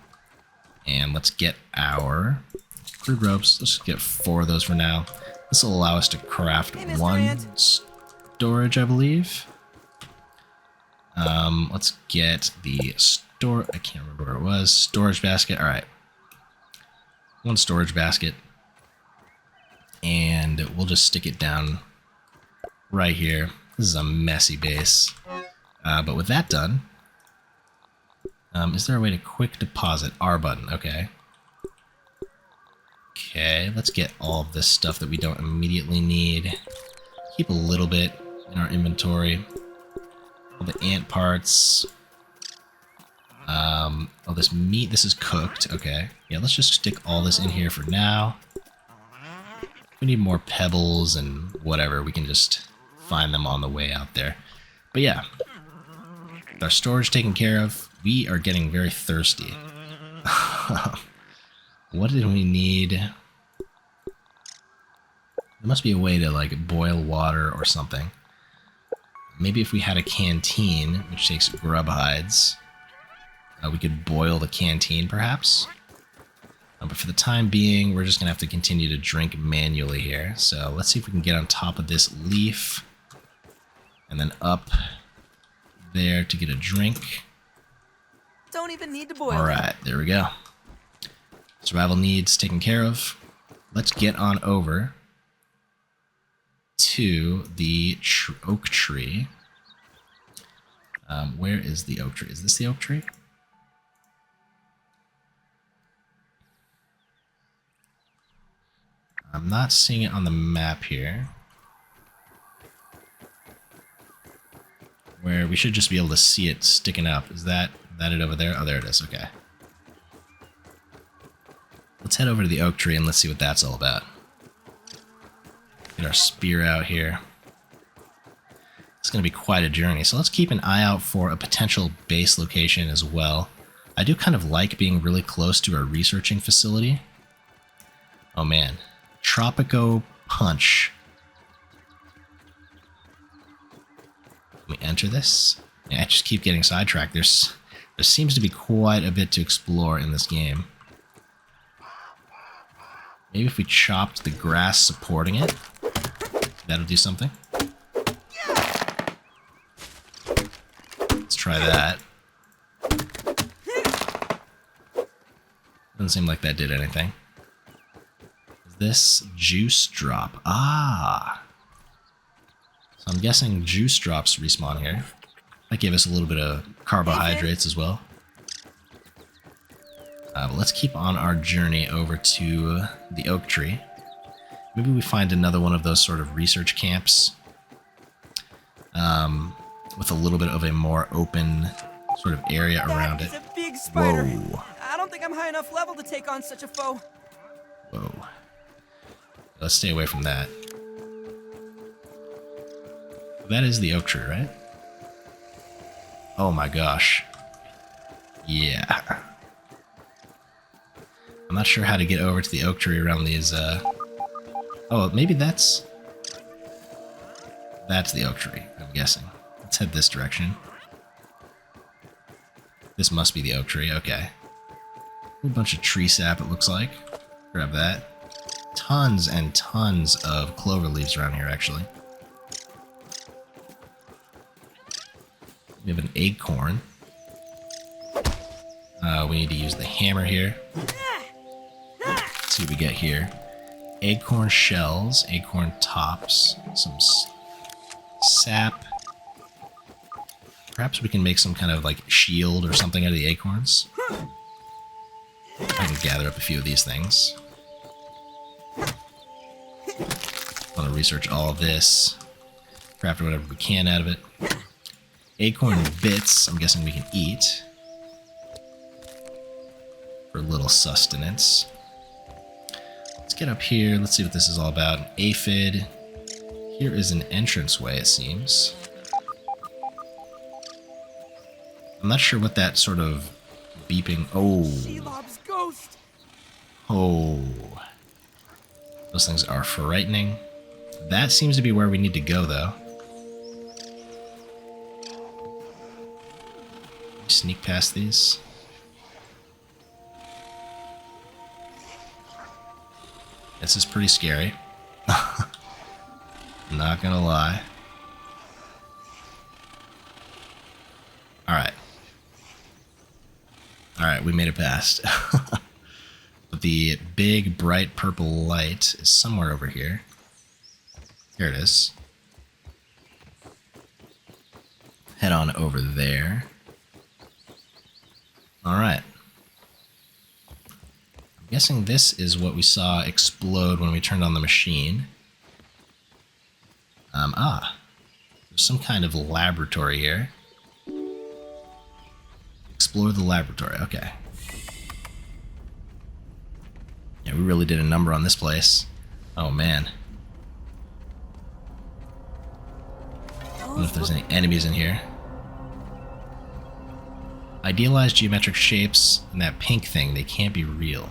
And let's get our crude ropes. Let's just get 4 of those for now. This will allow us to craft one storage, I believe. Let's get the I can't remember where it was. Storage basket. All right. 1 storage basket. And we'll just stick it down right here. This is a messy base. But with that done, is there a way to quick deposit? R button, okay. Okay, let's get all of this stuff that we don't immediately need. Keep a little bit in our inventory. All the ant parts. Oh, this meat, this is cooked, okay. Yeah, let's just stick all this in here for now. If we need more pebbles and whatever, we can just find them on the way out there. But yeah, with our storage taken care of, we are getting very thirsty. What did we need? There must be a way to like boil water or something. Maybe if we had a canteen, which takes grub hides, we could boil the canteen perhaps. But for the time being, we're just going to have to continue to drink manually here. So let's see if we can get on top of this leaf. And then up there to get a drink. Don't even need to boil. Alright, there we go. Survival needs taken care of. let's get on over to the oak tree. Where is the oak tree? Is this the oak tree? I'm not seeing it on the map here. Where we should just be able to see it sticking up. Is that it over there? Oh, there it is. Okay. Let's head over to the oak tree and let's see what that's all about. Get our spear out here. It's going to be quite a journey, so let's keep an eye out for a potential base location as well. I do kind of like being really close to our researching facility. Oh man. Tropico Punch. Let me enter this. Yeah, I just keep getting sidetracked. There seems to be quite a bit to explore in this game. Maybe if we chopped the grass supporting it, that'll do something. Let's try that. Doesn't seem like that did anything. Is this juice drop? Ah! So I'm guessing juice drops respawn here. That gave us a little bit of carbohydrates as well. But let's keep on our journey over to the oak tree. Maybe we find another one of those sort of research camps with a little bit of a more open sort of area around it. It's a big spider. Whoa. I don't think I'm high enough level to take on such a foe. Whoa. Let's stay away from that. That is the oak tree, right? Oh my gosh. Yeah. I'm not sure how to get over to the oak tree around these, Oh, maybe that's the oak tree, I'm guessing. Let's head this direction. This must be the oak tree, okay. A bunch of tree sap, it looks like. Grab that. Tons and tons of clover leaves around here, actually. We have an acorn. We need to use the hammer here. Let's see what we get here. Acorn shells, acorn tops, some sap. Perhaps we can make some kind of like shield or something out of the acorns. I can gather up a few of these things. Want to research all of this. Craft whatever we can out of it. Acorn bits, I'm guessing we can eat. For a little sustenance. Let's get up here. Let's see what this is all about. An aphid. Here is an entranceway, it seems. I'm not sure what that sort of beeping... Oh. Shelob's ghost. Oh. Those things are frightening. That seems to be where we need to go, though. Sneak past these. This is pretty scary. Not gonna lie. Alright. Alright, we made it past. But the big, bright purple light is somewhere over here. Here it is. Head on over there. Alright. I'm guessing this is what we saw explode when we turned on the machine. There's some kind of laboratory here. Explore the laboratory, okay. Yeah, we really did a number on this place. Oh man. I don't know if there's any enemies in here. Idealized geometric shapes and that pink thing, they can't be real.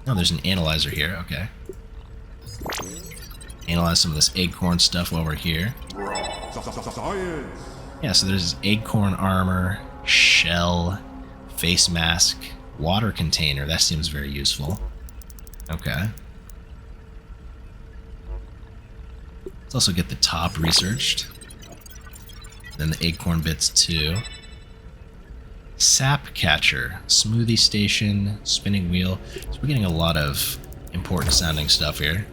Oh, there's an analyzer here, okay. Analyze some of this acorn stuff while we're here. Yeah, so there's acorn armor, shell, face mask, water container. That seems very useful. Okay. Let's also get the top researched. Then the acorn bits too. Sap catcher, smoothie station, spinning wheel. So we're getting a lot of important sounding stuff here.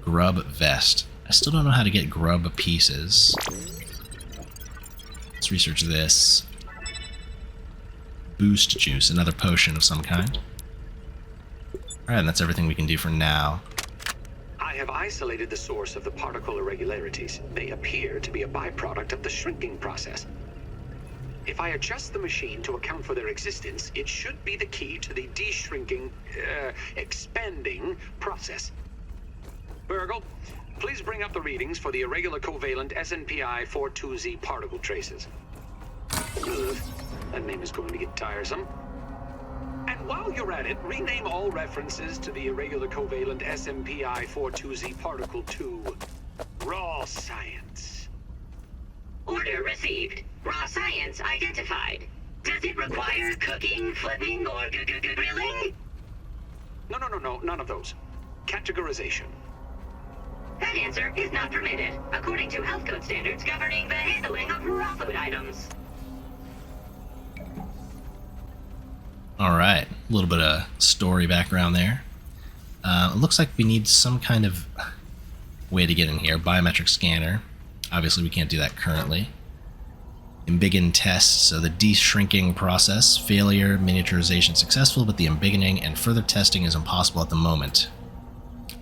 Grub vest. I still don't know how to get grub pieces. Let's research this. Boost juice, another potion of some kind. Alright, and that's everything we can do for now. I have isolated the source of the particle irregularities. They appear to be a byproduct of the shrinking process. If I adjust the machine to account for their existence, it should be the key to the de-shrinking, expanding process. Burgle, please bring up the readings for the irregular covalent SNPI 42Z particle traces. Ugh, that name is going to get tiresome. And while you're at it, rename all references to the irregular covalent SNPI 42Z particle to raw science. Order received. Raw science identified. Does it require cooking, flipping, or grilling? No, none of those. Categorization. That answer is not permitted, according to health code standards governing the handling of raw food items. Alright, a little bit of story background there. It looks like we need some kind of way to get in here. Biometric scanner. Obviously we can't do that currently. Embiggen test, so the de-shrinking process. Failure, miniaturization successful, but the embiggening and further testing is impossible at the moment.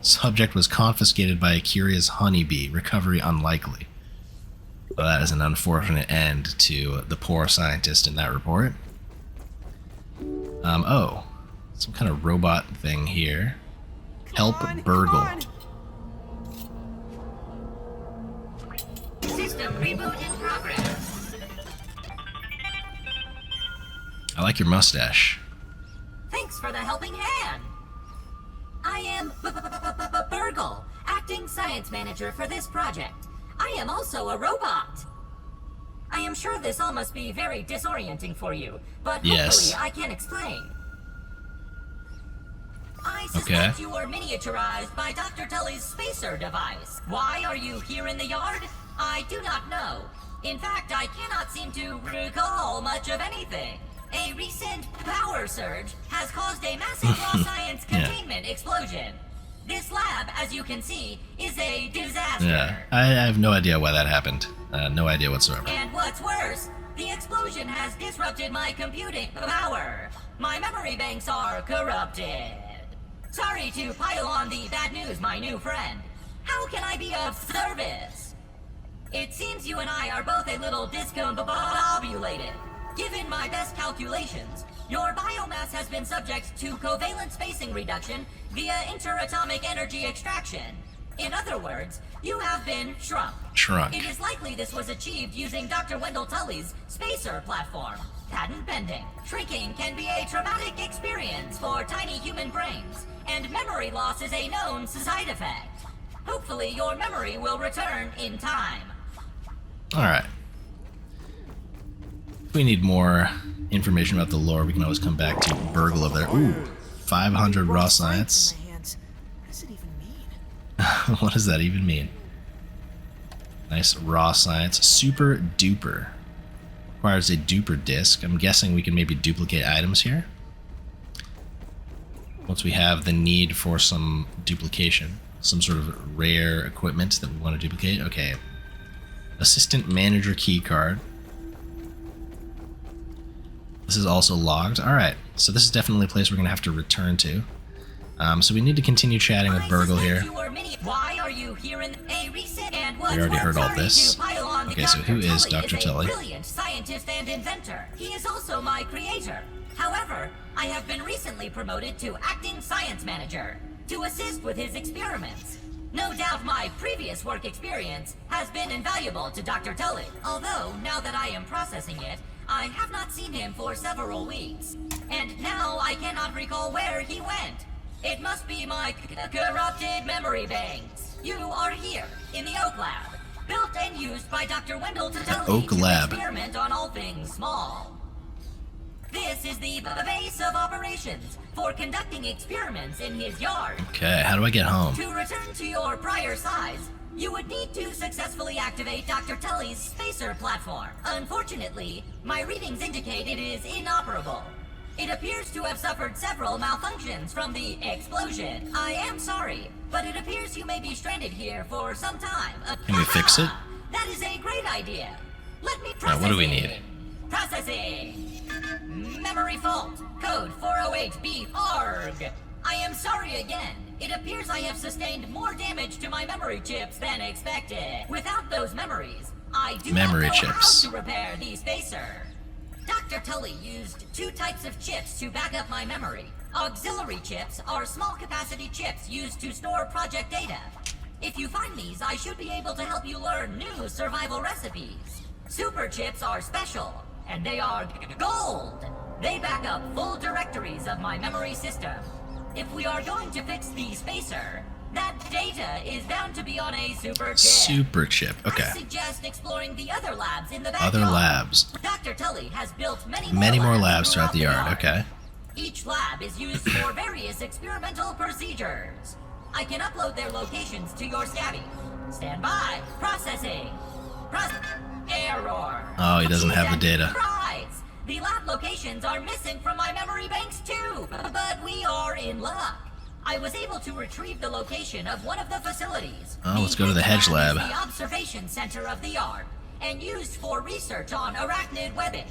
Subject was confiscated by a curious honeybee. Recovery unlikely. Well, that is an unfortunate end to the poor scientist in that report. Oh, some kind of robot thing here. Help Burgle. System reboot in progress. I like your mustache. Thanks for the helping hand. I am Burgle, acting science manager for this project. I am also a robot. I am sure this all must be very disorienting for you, but yes, hopefully I can explain. I suspect okay. You were miniaturized by Dr. Tully's spacer device. Why are you here in the yard? I do not know. In fact, I cannot seem to recall much of anything. A recent power surge has caused a massive raw science containment explosion. This lab, as you can see, is a disaster. Yeah, I have no idea why that happened. No idea whatsoever. And what's worse, the explosion has disrupted my computing power. My memory banks are corrupted. Sorry to pile on the bad news, my new friend. How can I be of service? It seems you and I are both a little discombobulated. Given my best calculations, your biomass has been subject to covalent spacing reduction via interatomic energy extraction. In other words, you have been shrunk. Shrunk. It is likely this was achieved using Dr. Wendell Tully's spacer platform. Patent pending. Shrinking can be a traumatic experience for tiny human brains, and memory loss is a known side effect. Hopefully your memory will return in time. Alright. If we need more information about the lore, we can always come back to Burgle over there. Ooh, 500 raw science. What does it even mean? What does that even mean? Nice raw science. Super duper. Requires a duper disc. I'm guessing we can maybe duplicate items here. Once we have the need for some duplication. Some sort of rare equipment that we want to duplicate. Okay. Assistant manager key card. This is also logged. Alright, so this is definitely a place we're going to have to return to. So we need to continue chatting with Burgle here. Why are you here in a recent and We already heard all this. Okay, so who is Dr. Tully? Brilliant scientist and inventor. He is also my creator. However, I have been recently promoted to acting science manager to assist with his experiments. No doubt my previous work experience has been invaluable to Dr. Tully. Although, now that I am processing it, I have not seen him for several weeks. And now I cannot recall where he went. It must be my corrupted memory banks. You are here, in the Oak Lab, built and used by Dr. Wendell Tully Oak Lab. to experiment on all things small. This is the base of operations for conducting experiments in his yard. Okay, how do I get home? To return to your prior size, you would need to successfully activate Dr. Tully's spacer platform. Unfortunately, my readings indicate it is inoperable. It appears to have suffered several malfunctions from the explosion. I am sorry, but it appears you may be stranded here for some time. Can we fix it? That is a great idea. Let me Now, process what do we it. need? Processing. Memory fault. Code 408B-ARG. I am sorry again. It appears I have sustained more damage to my memory chips than expected. Without those memories, I do Memory not know chips. how to repair the spacer. Dr. Tully used 2 types of chips to back up my memory. Auxiliary chips are small capacity chips used to store project data. If you find these, I should be able to help you learn new survival recipes. Super chips are special, and they are gold. They back up full directories of my memory system. If we are going to fix the spacer, that data is bound to be on a super chip. Super chip. Okay. I suggest exploring the other labs in the backyard. Other labs. Dr. Tully has built many more labs throughout the yard. Okay. Each lab is used for various experimental procedures. I can upload their locations to your scabby. Stand by. Processing. Error. Oh, he doesn't have the data. Surprise! The lab locations are missing from my memory banks too. But we are in luck. I was able to retrieve the location of one of the facilities. Oh, let's go to the hedge lab. Is the observation center of the yard and used for research on arachnid webbing.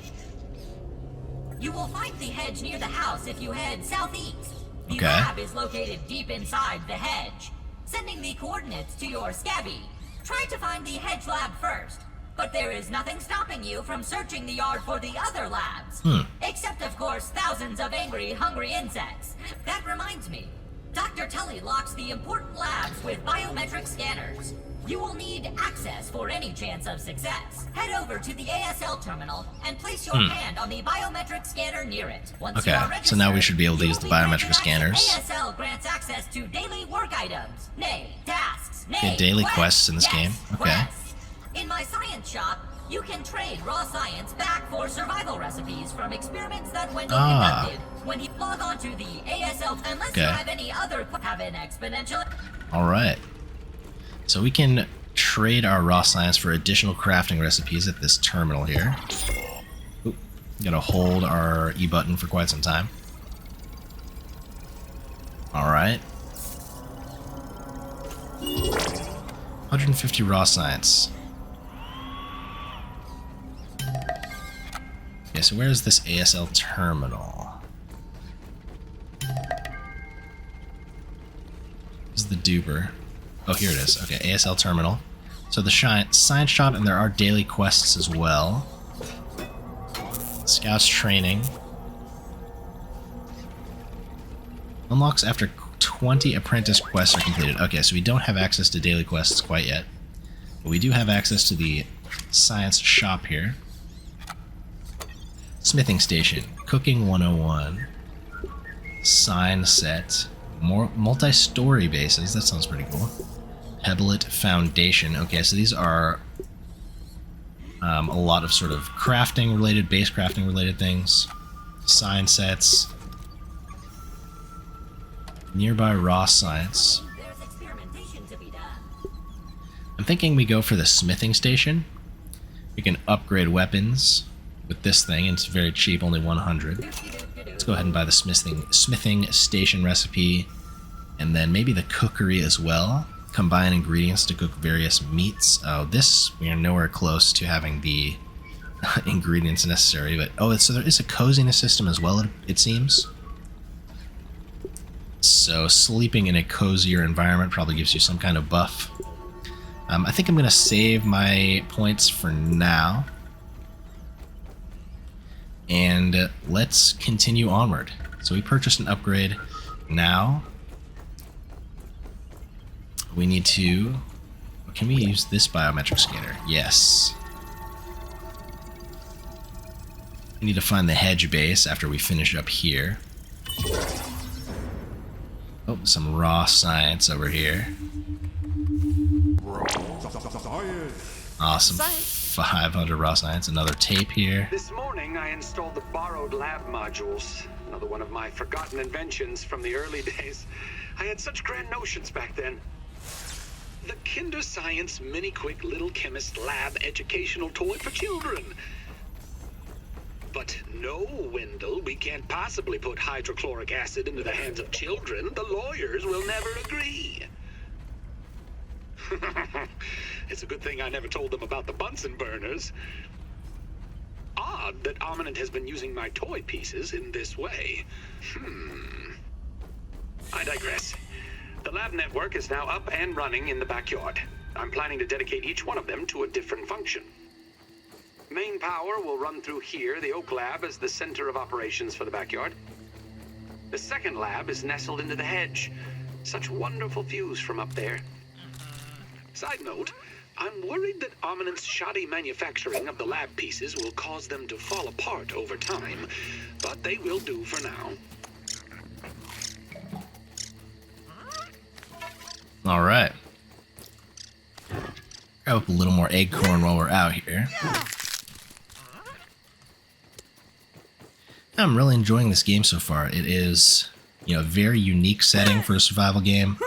You will find the hedge near the house if you head southeast. The Okay. lab is located deep inside the hedge. Sending the coordinates to your scabby. Try to find the hedge lab first. But there is nothing stopping you from searching the yard for the other labs. Except, of course, thousands of angry, hungry insects. That reminds me. Dr. Tully locks the important labs with biometric scanners. You will need access for any chance of success. Head over to the ASL terminal and place your hand on the biometric scanner near it. Once you Okay, are so now we registered, should be able to you use will the be biometric recognized. scanners. ASL grants access to daily work items, nay, tasks, nay, Okay, daily quests in this yes, game. Okay. quests. In my science shop, you can trade raw science back for survival recipes from experiments that Wendell conducted when he logged onto the ASL. Unless Okay. you have any other, have an exponential. All right. So we can trade our raw science for additional crafting recipes at this terminal here. Oop, gotta hold our E button for quite some time. All right. 150 raw science. Okay, so where is this ASL terminal? This is the duper. Oh, here it is. Okay, ASL terminal. So the science shop, and there are daily quests as well. Scouts training. Unlocks after 20 apprentice quests are completed. Okay, so we don't have access to daily quests quite yet. But we do have access to the science shop here. Smithing station. Cooking 101. Sign set. More multi-story bases. That sounds pretty cool. Pebblet Foundation. Okay, so these are a lot of sort of crafting related, base crafting related things. Sign sets. Nearby raw science. There's experimentation to be done. I'm thinking we go for the smithing station. We can upgrade weapons with this thing, and it's very cheap, only 100. Let's go ahead and buy the smithing station recipe, and then maybe the cookery as well. Combine ingredients to cook various meats. Oh, this, we are nowhere close to having the ingredients necessary, but oh, so there is a coziness system as well, it seems. So sleeping in a cozier environment probably gives you some kind of buff. I think I'm going to save my points for now. And let's continue onward. So we purchased an upgrade. Now we need to... Can we use this biometric scanner? Yes. We need to find the hedge base after we finish up here. Oh, some raw science over here. Awesome. 500 raw science. Another tape here. This morning, I installed the borrowed lab modules. Another one of my forgotten inventions from the early days. I had such grand notions back then. The Kinder Science Mini Quick Little Chemist Lab educational toy for children. But no, Wendell, we can't possibly put hydrochloric acid into the hands of children. The lawyers will never agree. It's a good thing I never told them about the Bunsen burners. Odd that Ominent has been using my toy pieces in this way. I digress. The lab network is now up and running in the backyard. I'm planning to dedicate each one of them to a different function. Main power will run through here. The Oak Lab is the center of operations for the backyard. The second lab is nestled into the hedge. Such wonderful views from up there. Side note, I'm worried that Ominent's shoddy manufacturing of the lab pieces will cause them to fall apart over time, but they will do for now. All right. Grab up a little more acorn while we're out here. I'm really enjoying this game so far. It is, a very unique setting for a survival game.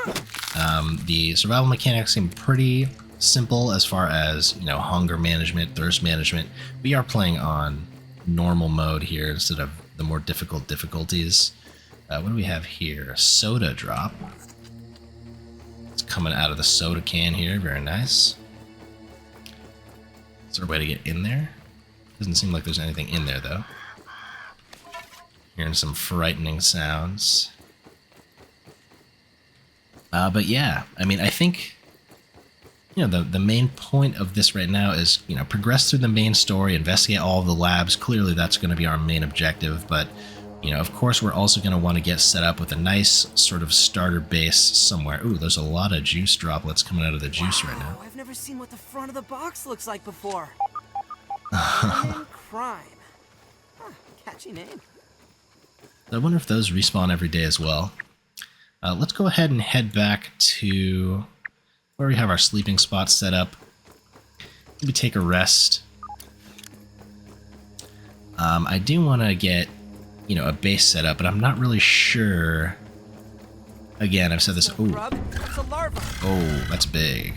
The survival mechanics seem pretty simple as far as, hunger management, thirst management. We are playing on normal mode here instead of the more difficult difficulties. What do we have here? Soda drop. It's coming out of the soda can here. Very nice. Is there a way to get in there? Doesn't seem like there's anything in there, though. Hearing some frightening sounds. But yeah, I think, the main point of this right now is, progress through the main story, investigate all of the labs. Clearly that's going to be our main objective, but, of course we're also going to want to get set up with a nice sort of starter base somewhere. Ooh, there's a lot of juice droplets coming out of the juice right now. I've never seen what the front of the box looks like before. Crime. Huh, catchy name. I wonder if those respawn every day as well. Let's go ahead and head back to where we have our sleeping spots set up. Maybe take a rest. I do want to get, a base set up, but I'm not really sure. Again, I've said this. Oh, It's a larva. oh, that's big.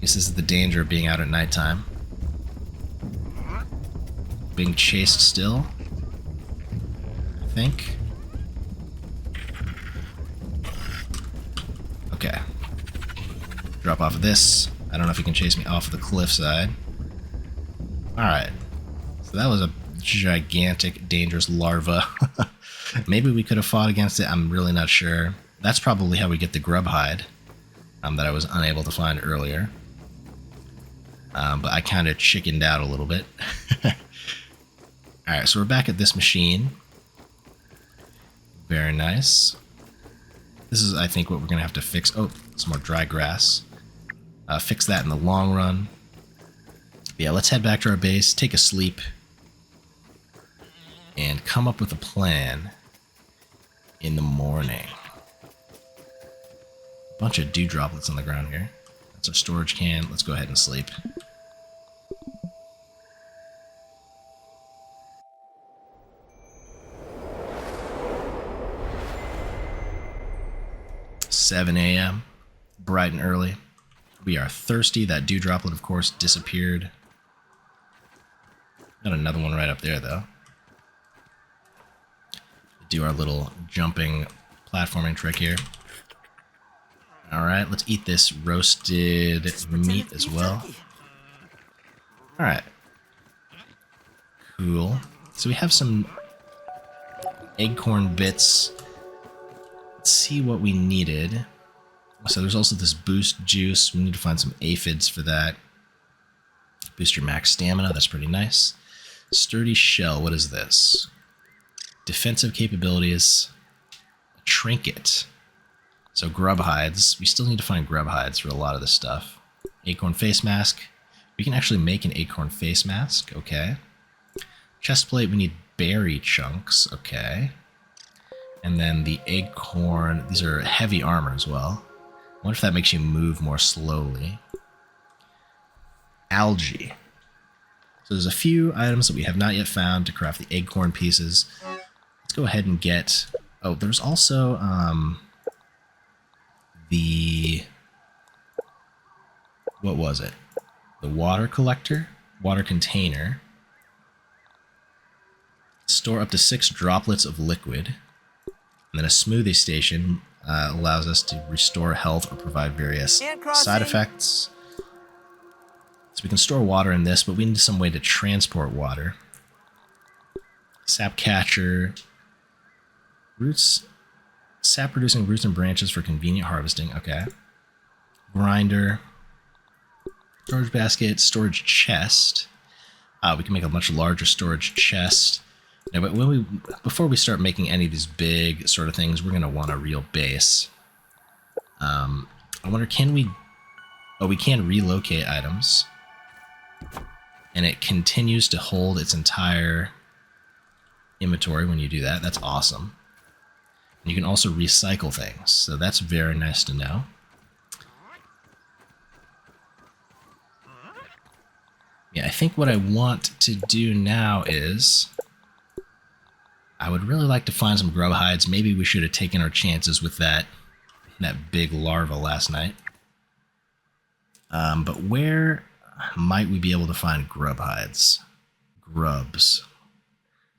Guess this is the danger of being out at nighttime. Being chased still. I think. Okay. Drop off of this. I don't know if he can chase me off of the cliffside. Alright. So that was a gigantic, dangerous larva. Maybe we could have fought against it. I'm really not sure. That's probably how we get the grub hide that I was unable to find earlier. But I kind of chickened out a little bit. Alright, so we're back at this machine. Very nice. This is, I think, what we're going to have to fix. Oh, some more dry grass. Fix that in the long run. Yeah, let's head back to our base, take a sleep, and come up with a plan in the morning. Bunch of dew droplets on the ground here. That's our storage can. Let's go ahead and sleep. $7 a.m., bright and early. We are thirsty. That dew droplet, of course, disappeared. Got another one right up there, though. Do our little jumping platforming trick here. Alright, let's eat this roasted meat as well. Alright. Cool. So we have some acorn bits. Let's see what we needed. So there's also this boost juice. We need to find some aphids for that. Boost your max stamina. That's pretty nice. Sturdy shell. What is this? Defensive capabilities. A trinket. So grub hides. We still need to find grub hides for a lot of this stuff. Acorn face mask. We can actually make an acorn face mask. Okay. Chest plate. We need berry chunks. Okay. And then the acorn. These are heavy armor as well. I wonder if that makes you move more slowly. Algae. So there's a few items that we have not yet found to craft the acorn pieces. Let's go ahead and get... Oh, there's also the what was it? The water collector, water container. Store up to 6 droplets of liquid. And then a smoothie station allows us to restore health or provide various side effects. So we can store water in this, but we need some way to transport water. Sap catcher. Roots. Sap producing roots and branches for convenient harvesting. Okay. Grinder. Storage basket. Storage chest. We can make a much larger storage chest. Now, but before we start making any of these big sort of things, we're going to want a real base. I wonder, can we... Oh, we can relocate items. And it continues to hold its entire inventory when you do that. That's awesome. And you can also recycle things, so that's very nice to know. Yeah, I think what I want to do now is... I would really like to find some grub hides. Maybe we should have taken our chances with that big larva last night. But where might we be able to find grub hides? Grubs.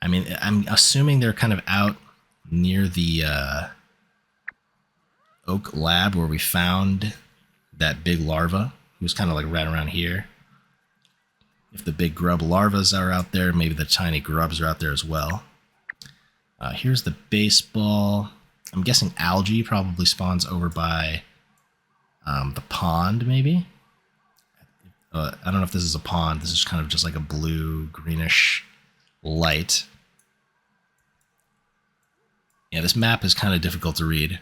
I mean, I'm assuming they're kind of out near the Oak Lab where we found that big larva. He was kind of like right around here. If the big grub larvas are out there, maybe the tiny grubs are out there as well. Here's the baseball. I'm guessing algae probably spawns over by the pond, maybe? I don't know if this is a pond. This is kind of just like a blue, greenish light. Yeah, this map is kind of difficult to read.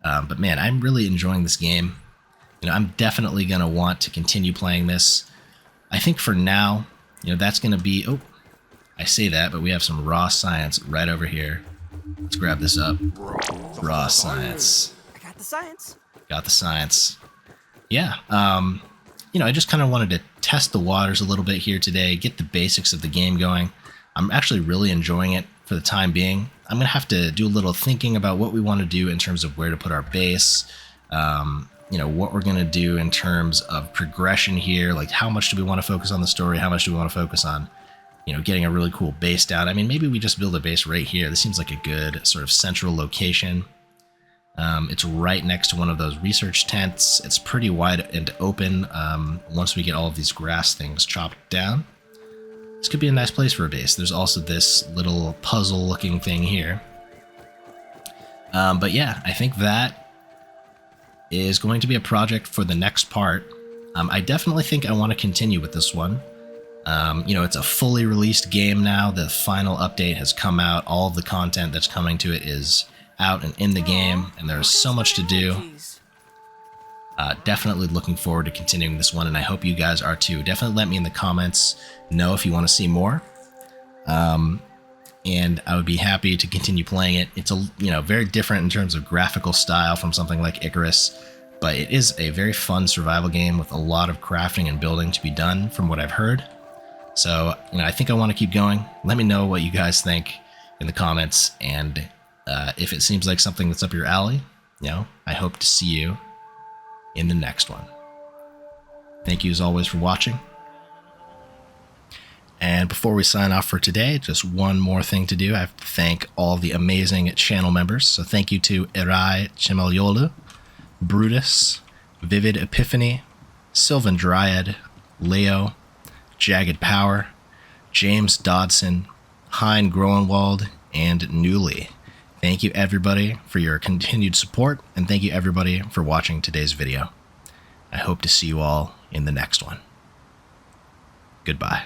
But man, I'm really enjoying this game. You know, I'm definitely going to want to continue playing this. I think for now, you know, that's going to be... Oh, I say that, but we have some raw science right over here. Let's grab this up. Raw science. I got the science. Got the science. Yeah, you know, I just kind of wanted to test the waters a little bit here today, get the basics of the game going. I'm actually really enjoying it for the time being. I'm going to have to do a little thinking about what we want to do in terms of where to put our base, you know, what we're going to do in terms of progression here, like how much do we want to focus on the story, how much do we want to focus on, you know, getting a really cool base down. I mean, maybe we just build a base right here. This seems like a good sort of central location. It's right next to one of those research tents. It's pretty wide and open once we get all of these grass things chopped down. This could be a nice place for a base. There's also this little puzzle-looking thing here. But yeah, I think that is going to be a project for the next part. I definitely think I want to continue with this one. You know, it's a fully released game now. The final update has come out. All of the content that's coming to it is out and in the game, and there's so much to do. Definitely looking forward to continuing this one, and I hope you guys are too. Definitely let me in the comments know if you want to see more. And I would be happy to continue playing it. It's very different in terms of graphical style from something like Icarus, but it is a very fun survival game with a lot of crafting and building to be done from what I've heard. So, I think I want to keep going. Let me know what you guys think in the comments, and if it seems like something that's up your alley, I hope to see you in the next one. Thank you as always for watching. And before we sign off for today, just one more thing to do. I have to thank all the amazing channel members. So thank you to Erai Chemeliolu, Brutus, Vivid Epiphany, Sylvan Dryad, Leo, Jagged Power, James Dodson, Hein Groenwald, and Newly. Thank you everybody for your continued support, and thank you everybody for watching today's video. I hope to see you all in the next one. Goodbye.